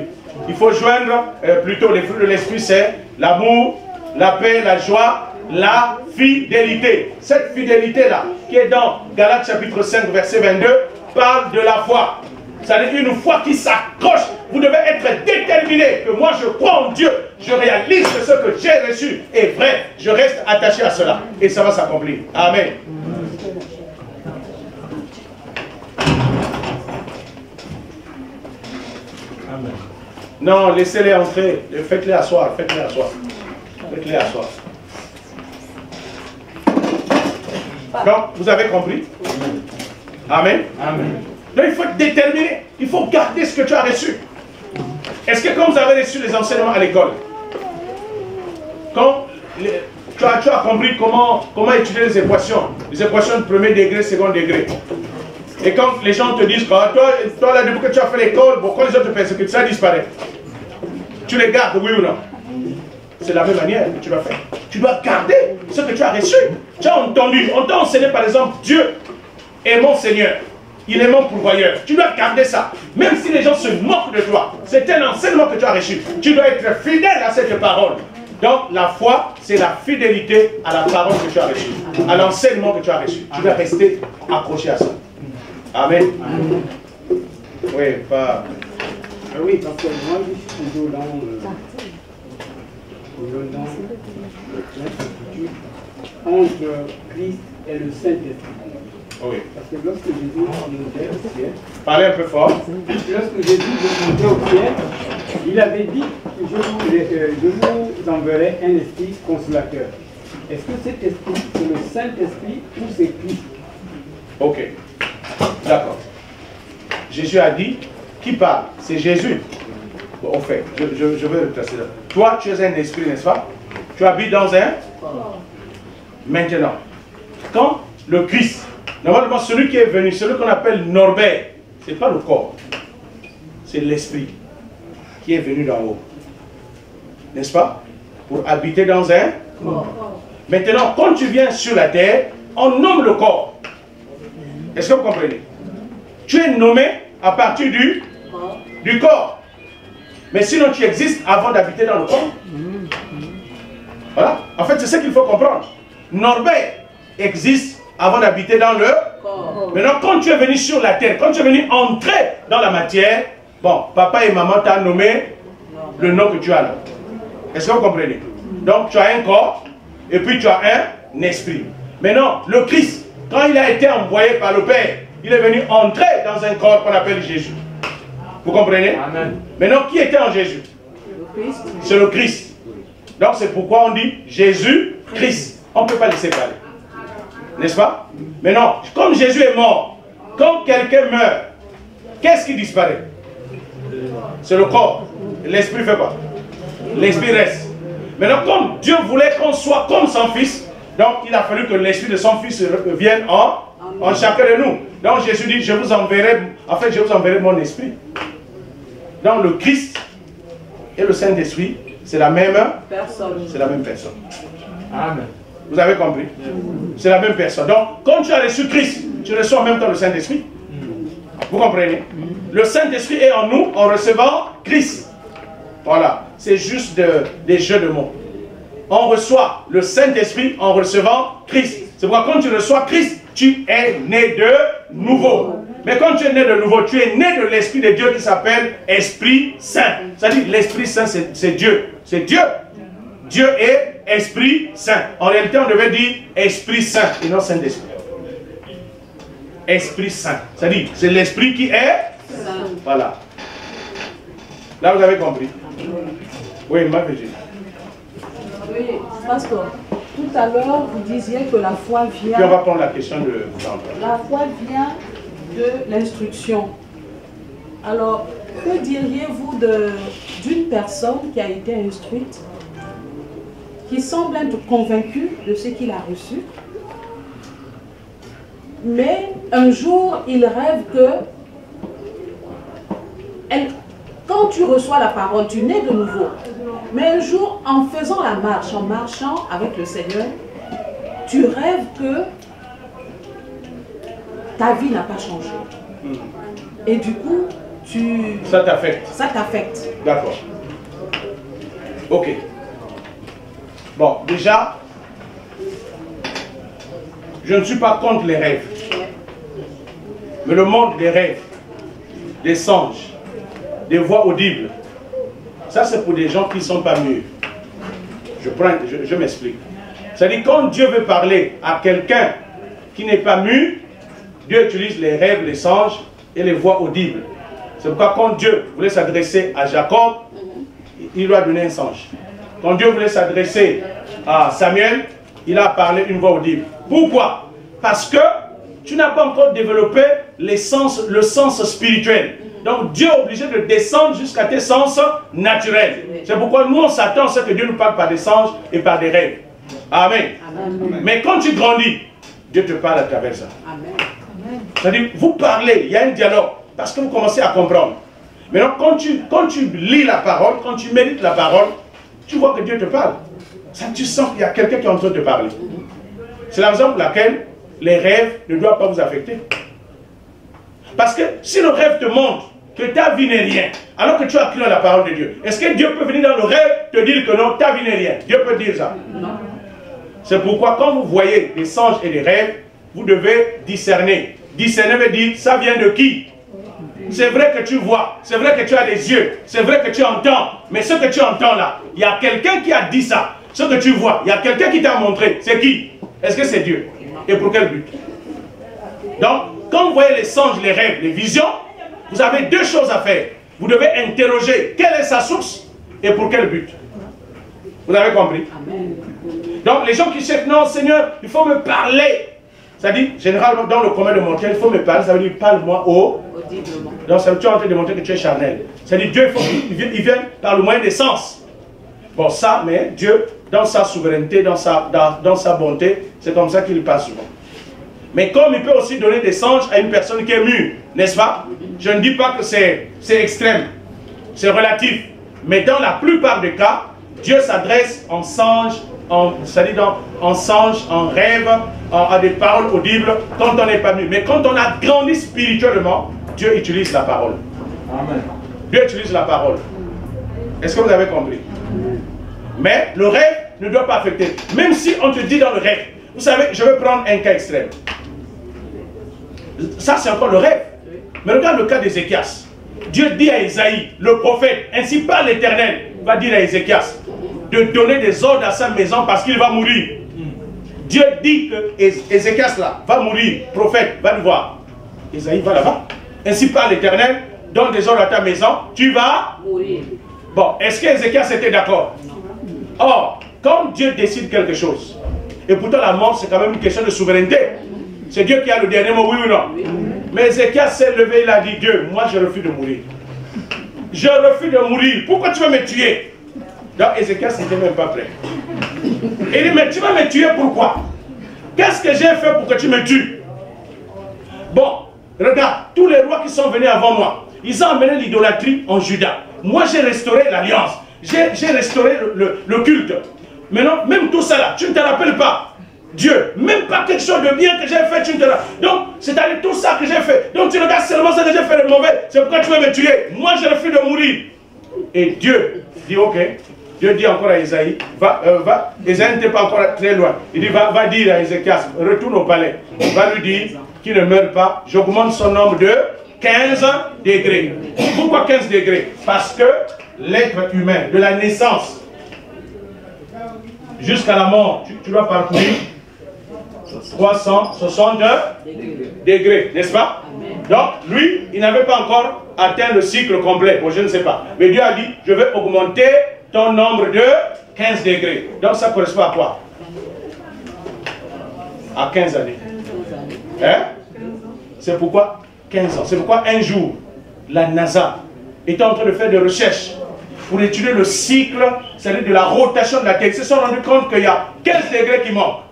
Il faut joindre, plutôt les fruits de l'esprit, c'est l'amour, la paix, la joie, la fidélité. Cette fidélité-là, qui est dans Galates chapitre 5, verset 22, parle de la foi. C'est-à-dire une foi qui s'accroche. Vous devez être déterminé que moi je crois en Dieu. Je réalise que ce que j'ai reçu est vrai. Je reste attaché à cela. Et ça va s'accomplir. Amen. Amen. Non, laissez-les entrer. Faites-les asseoir. Faites-les asseoir. Faites-les asseoir. Donc, vous avez compris? Amen. Amen. Donc, il faut être déterminé. Il faut garder ce que tu as reçu. Est-ce que quand vous avez reçu les enseignements à l'école, quand tu as compris comment étudier les équations de premier degré, second degré, et quand les gens te disent, toi là, depuis que tu as fait l'école, quand les autres te persécutent, ça disparaît. Tu les gardes, oui ou non? C'est la même manière que tu dois faire. Tu dois garder ce que tu as reçu. Tu as entendu. On t'a enseigné par exemple, Dieu est mon Seigneur. Il est mon pourvoyeur. Tu dois garder ça. Même si les gens se moquent de toi, c'est un enseignement que tu as reçu. Tu dois être fidèle à cette parole. Donc la foi, c'est la fidélité à la parole que tu as reçue, à l'enseignement que tu as reçu. Tu dois rester accroché à ça. Amen. Oui, pas... Oui, parce que moi, je suis toujours dans l'institut entre Christ et le Saint-Esprit. Oui. Parce que lorsque Jésus montait au ciel, parlez un peu fort. Lorsque Jésus montait au ciel, il avait dit que je vous enverrai un esprit consolateur. Est-ce que cet esprit, c'est le Saint-Esprit ou c'est Christ? Ok. D'accord. Jésus a dit, qui parle? C'est Jésus. Bon, au fait, je vais le placer là. Toi, tu es un esprit, n'est-ce pas? Tu habites dans un corps. Maintenant, quand le Christ, normalement celui qui est venu, celui qu'on appelle Norbert, ce n'est pas le corps, c'est l'esprit qui est venu d'en haut. N'est-ce pas? Pour habiter dans un corps. Maintenant, quand tu viens sur la terre, on nomme le corps. Est-ce que vous comprenez? Tu es nommé à partir du corps. Mais sinon, tu existes avant d'habiter dans le corps. Voilà. En fait, c'est ce qu'il faut comprendre. Norbert existe avant d'habiter dans le corps. Maintenant, quand tu es venu sur la terre, quand tu es venu entrer dans la matière, bon, papa et maman t'ont nommé le nom que tu as là. Est-ce que vous comprenez? Donc, tu as un corps et puis tu as un esprit. Maintenant, le Christ, quand il a été envoyé par le Père, il est venu entrer dans un corps qu'on appelle Jésus. Vous comprenez? Amen. Maintenant, qui était en Jésus? C'est le Christ. Donc, c'est pourquoi on dit Jésus-Christ. On ne peut pas laisser parler. N'est-ce pas? Maintenant, comme Jésus est mort, quand quelqu'un meurt, qu'est-ce qui disparaît? C'est le corps. L'esprit fait quoi? L'esprit reste. Maintenant, comme Dieu voulait qu'on soit comme son fils, donc il a fallu que l'esprit de son fils vienne en chacun de nous. Donc Jésus dit, je vous enverrai mon esprit. Donc le Christ et le Saint-Esprit, c'est la même personne. C'est la même personne. Amen. Vous avez compris? C'est la même personne. Donc, quand tu as reçu Christ, tu reçois en même temps le Saint-Esprit. Vous comprenez? Le Saint-Esprit est en nous en recevant Christ. Voilà. c'est juste des jeux de mots. On reçoit le Saint-Esprit en recevant Christ. C'est pourquoi quand tu reçois Christ, tu es né de nouveau. Mais quand tu es né de nouveau, tu es né de l'Esprit de Dieu qui s'appelle Esprit Saint. C'est-à-dire l'Esprit Saint, c'est Dieu. C'est Dieu. Dieu est Esprit Saint. En réalité, on devait dire Esprit Saint et non Saint-Esprit. Esprit Saint. C'est-à-dire, c'est l'Esprit qui est Saint. Voilà. Là, vous avez compris. Oui, ma Virginie. Oui, pasteur. Tout à l'heure, vous disiez que la foi vient... Puis on va prendre la question de... La foi vient de l'instruction. Alors, que diriez-vous d'une personne qui a été instruite, qui semble être convaincue de ce qu'il a reçu, mais un jour, il rêve que... Quand tu reçois la parole, tu nais de nouveau. Mais un jour, en faisant la marche, en marchant avec le Seigneur, tu rêves que ta vie n'a pas changé. Et du coup, ça t'affecte. Ça t'affecte. D'accord. Ok. Bon, déjà, je ne suis pas contre les rêves. Mais le monde des rêves, des songes, des voix audibles, ça c'est pour des gens qui ne sont pas mûrs. Je m'explique. C'est-à-dire quand Dieu veut parler à quelqu'un qui n'est pas mûr, Dieu utilise les rêves, les songes et les voix audibles. C'est pourquoi quand Dieu voulait s'adresser à Jacob, il lui a donné un songe. Quand Dieu voulait s'adresser à Samuel, il a parlé une voix audible. Pourquoi? Parce que tu n'as pas encore développé le sens spirituel. Donc Dieu est obligé de descendre jusqu'à tes sens naturels. C'est pourquoi nous on s'attend à ce que Dieu nous parle par des songes et par des rêves. Amen. Amen. Mais quand tu grandis, Dieu te parle à travers ça. C'est-à-dire, vous parlez, il y a un dialogue, parce que vous commencez à comprendre. Maintenant, quand tu lis la parole, quand tu médites la parole, tu vois que Dieu te parle. Ça, tu sens qu'il y a quelqu'un qui est en train de te parler. C'est la raison pour laquelle les rêves ne doivent pas vous affecter. Parce que si le rêve te montre que ta vie n'est rien, alors que tu as cru à la parole de Dieu, est-ce que Dieu peut venir dans le rêve te dire que non, ta vie n'est rien? Dieu peut dire ça? Non. C'est pourquoi quand vous voyez des songes et des rêves, vous devez discerner. Discerner veut dire, ça vient de qui? C'est vrai que tu vois, c'est vrai que tu as les yeux, c'est vrai que tu entends, mais ce que tu entends là, il y a quelqu'un qui a dit ça. Ce que tu vois, il y a quelqu'un qui t'a montré, c'est qui? Est-ce que c'est Dieu? Et pour quel but? Donc, quand vous voyez les songes, les rêves, les visions, vous avez deux choses à faire. Vous devez interroger quelle est sa source et pour quel but. Vous avez compris? Donc, les gens qui cherchent, non, Seigneur, il faut me parler. C'est-à-dire, généralement, dans le commun de mortel, il faut me parler, ça veut dire, parle-moi audiblement. Donc, ça veut dire, tu es en train de montrer que tu es charnel. C'est-à-dire, Dieu, il vient par le moyen des sens. Bon, ça, mais Dieu, dans sa souveraineté, dans sa bonté, c'est comme ça qu'il passe souvent. Mais comme il peut aussi donner des songes à une personne qui est mûre, n'est-ce pas? Je ne dis pas que c'est extrême, c'est relatif. Mais dans la plupart des cas, Dieu s'adresse en songe, en songe, en rêve, à des paroles audibles, quand on n'est pas mûr. Mais quand on a grandi spirituellement, Dieu utilise la parole. Amen. Dieu utilise la parole. Est-ce que vous avez compris? Mais le rêve ne doit pas affecter. Même si on te dit dans le rêve, vous savez, je vais prendre un cas extrême. Ça, c'est encore le rêve. Mais regarde le cas d'Ézéchias. Dieu dit à Isaïe, le prophète, ainsi par l'Éternel, va dire à Ézéchias de donner des ordres à sa maison parce qu'il va mourir. Dieu dit que Ézéchias là va mourir, prophète, va le voir. Isaïe va là-bas. Ainsi par l'Éternel, donne des ordres à ta maison, tu vas mourir. Bon, est-ce qu'Ézéchias était d'accord? Or, quand Dieu décide quelque chose, et pourtant la mort c'est quand même une question de souveraineté. C'est Dieu qui a le dernier mot, oui ou non? Oui. Mais Ézéchias s'est levé, il a dit, Dieu, moi je refuse de mourir. Je refuse de mourir. Pourquoi tu veux me tuer? Donc Ézéchias n'était même pas prêt. Il dit, mais tu vas me tuer pourquoi? Qu'est-ce que j'ai fait pour que tu me tues? Bon, regarde, tous les rois qui sont venus avant moi, ils ont amené l'idolâtrie en Juda. Moi j'ai restauré l'alliance. J'ai restauré le culte. Maintenant, même tout ça là, tu ne te rappelles pas. Dieu, même pas quelque chose de bien que j'ai fait, tu ne te rappelles. Donc, c'est-à-dire tout ça que j'ai fait. Donc tu regardes seulement ce que j'ai fait de mauvais. C'est pourquoi tu veux me tuer. Moi je refuse de mourir. Et Dieu dit ok. Dieu dit encore à Isaïe, va. Isaïe n'était pas encore très loin. Il dit, va dire à Ézéchias, retourne au palais. Va lui dire qu'il ne meurt pas. J'augmente son nombre de 15 degrés. Pourquoi 15 degrés? Parce que l'être humain, de la naissance jusqu'à la mort, tu dois parcourir 360 degrés, n'est-ce pas? Donc, lui, il n'avait pas encore atteint le cycle complet. Bon, je ne sais pas. Mais Dieu a dit, je vais augmenter ton nombre de 15 degrés. Donc, ça correspond à quoi? À 15 années. Hein? C'est pourquoi 15 ans. C'est pourquoi un jour, la NASA était en train de faire des recherches pour étudier le cycle, c'est-à-dire de la rotation de la Terre. Ils se sont rendus compte qu'il y a 15 degrés qui manquent.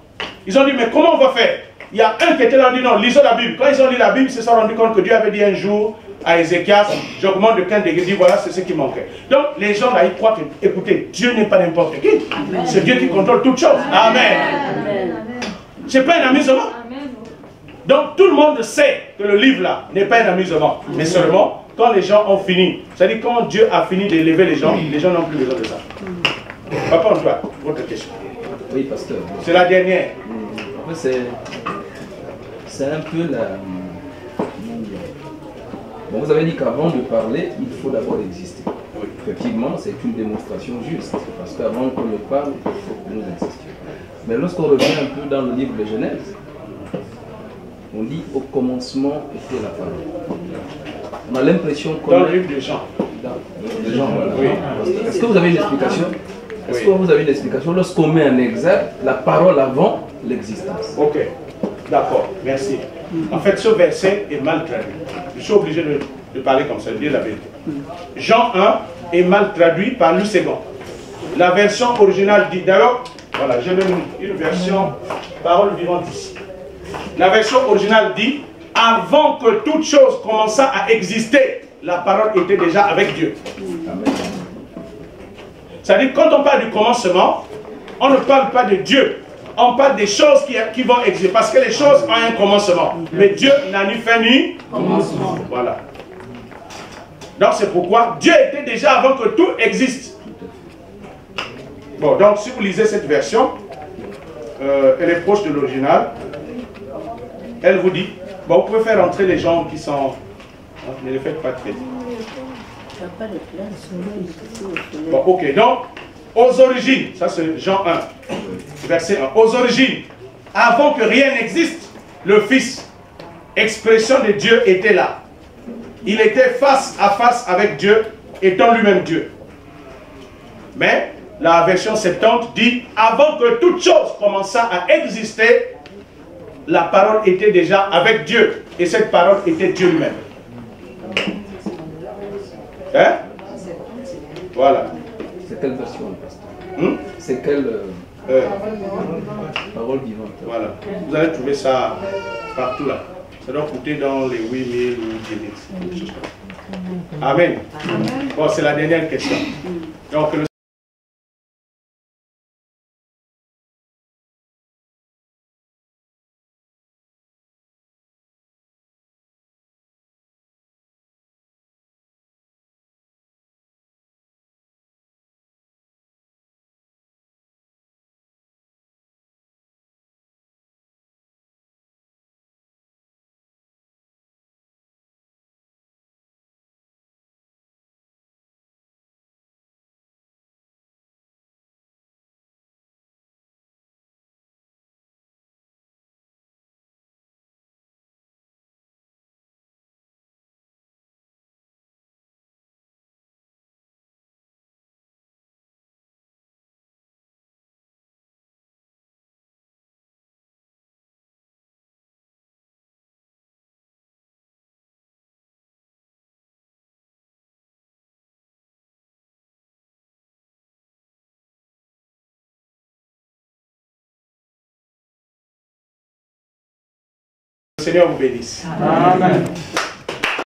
Ils ont dit, mais comment on va faire? Il y a un qui était là, on dit non, lisons la Bible. Quand ils ont lu la Bible, ils se sont rendus compte que Dieu avait dit un jour à Ézéchias, j'augmente de 15 degrés. Il dit, voilà, c'est ce qui manquait. Donc, les gens là, ils croient que, écoutez, Dieu n'est pas n'importe qui. C'est Dieu qui contrôle toutes choses. Amen. C'est pas un amusement. Donc, tout le monde sait que le livre là n'est pas un amusement. Mais seulement, quand les gens ont fini, c'est-à-dire quand Dieu a fini d'élever les gens n'ont plus besoin de ça. Papa Antoine, votre question. Oui, pasteur. C'est la dernière. C'est un peu la... Bon, vous avez dit qu'avant de parler, il faut d'abord exister. Oui. Effectivement, c'est une démonstration juste. Parce qu'avant qu'on ne parle, il faut que nous existions. Mais lorsqu'on revient un peu dans le livre de Genèse, on dit au commencement était la parole. On a l'impression qu'on... Dans le livre de Jean. Dans Jean, voilà. Oui. Est-ce que vous avez une explication? Est-ce que vous avez une explication lorsqu'on met en exergue la parole avant l'existence? Ok, d'accord, merci. En fait, ce verset est mal traduit. Je suis obligé de parler comme ça, de dire la vérité. Jean 1 est mal traduit par Luc II. La version originale dit, d'ailleurs, voilà, j'ai une version parole vivante ici. La version originale dit, avant que toute chose commençât à exister, la parole était déjà avec Dieu. Amen. C'est-à-dire, quand on parle du commencement, on ne parle pas de Dieu. On parle des choses qui vont exister. Parce que les choses ont un commencement. Mais Dieu n'a ni fin ni commencement. Voilà. Donc c'est pourquoi Dieu était déjà avant que tout existe. Bon, donc si vous lisez cette version, elle est proche de l'original. Elle vous dit, bon, vous pouvez faire entrer les gens qui sont... Ne les faites pas très vite. Bon, ok, donc, aux origines, ça c'est Jean 1, verset 1, aux origines, avant que rien n'existe, le Fils, expression de Dieu, était là. Il était face à face avec Dieu, étant lui-même Dieu. Mais, la version 70 dit, avant que toute chose commençât à exister, la parole était déjà avec Dieu, et cette parole était Dieu lui-même. Hein? Voilà. C'est quelle version, pasteur? C'est quelle parole vivante? Voilà. Vous allez trouver ça partout là. Ça doit coûter dans les 8000 ou 10 000. Amen. Bon, c'est la dernière question. Donc, le Seigneur vous bénisse. Amen.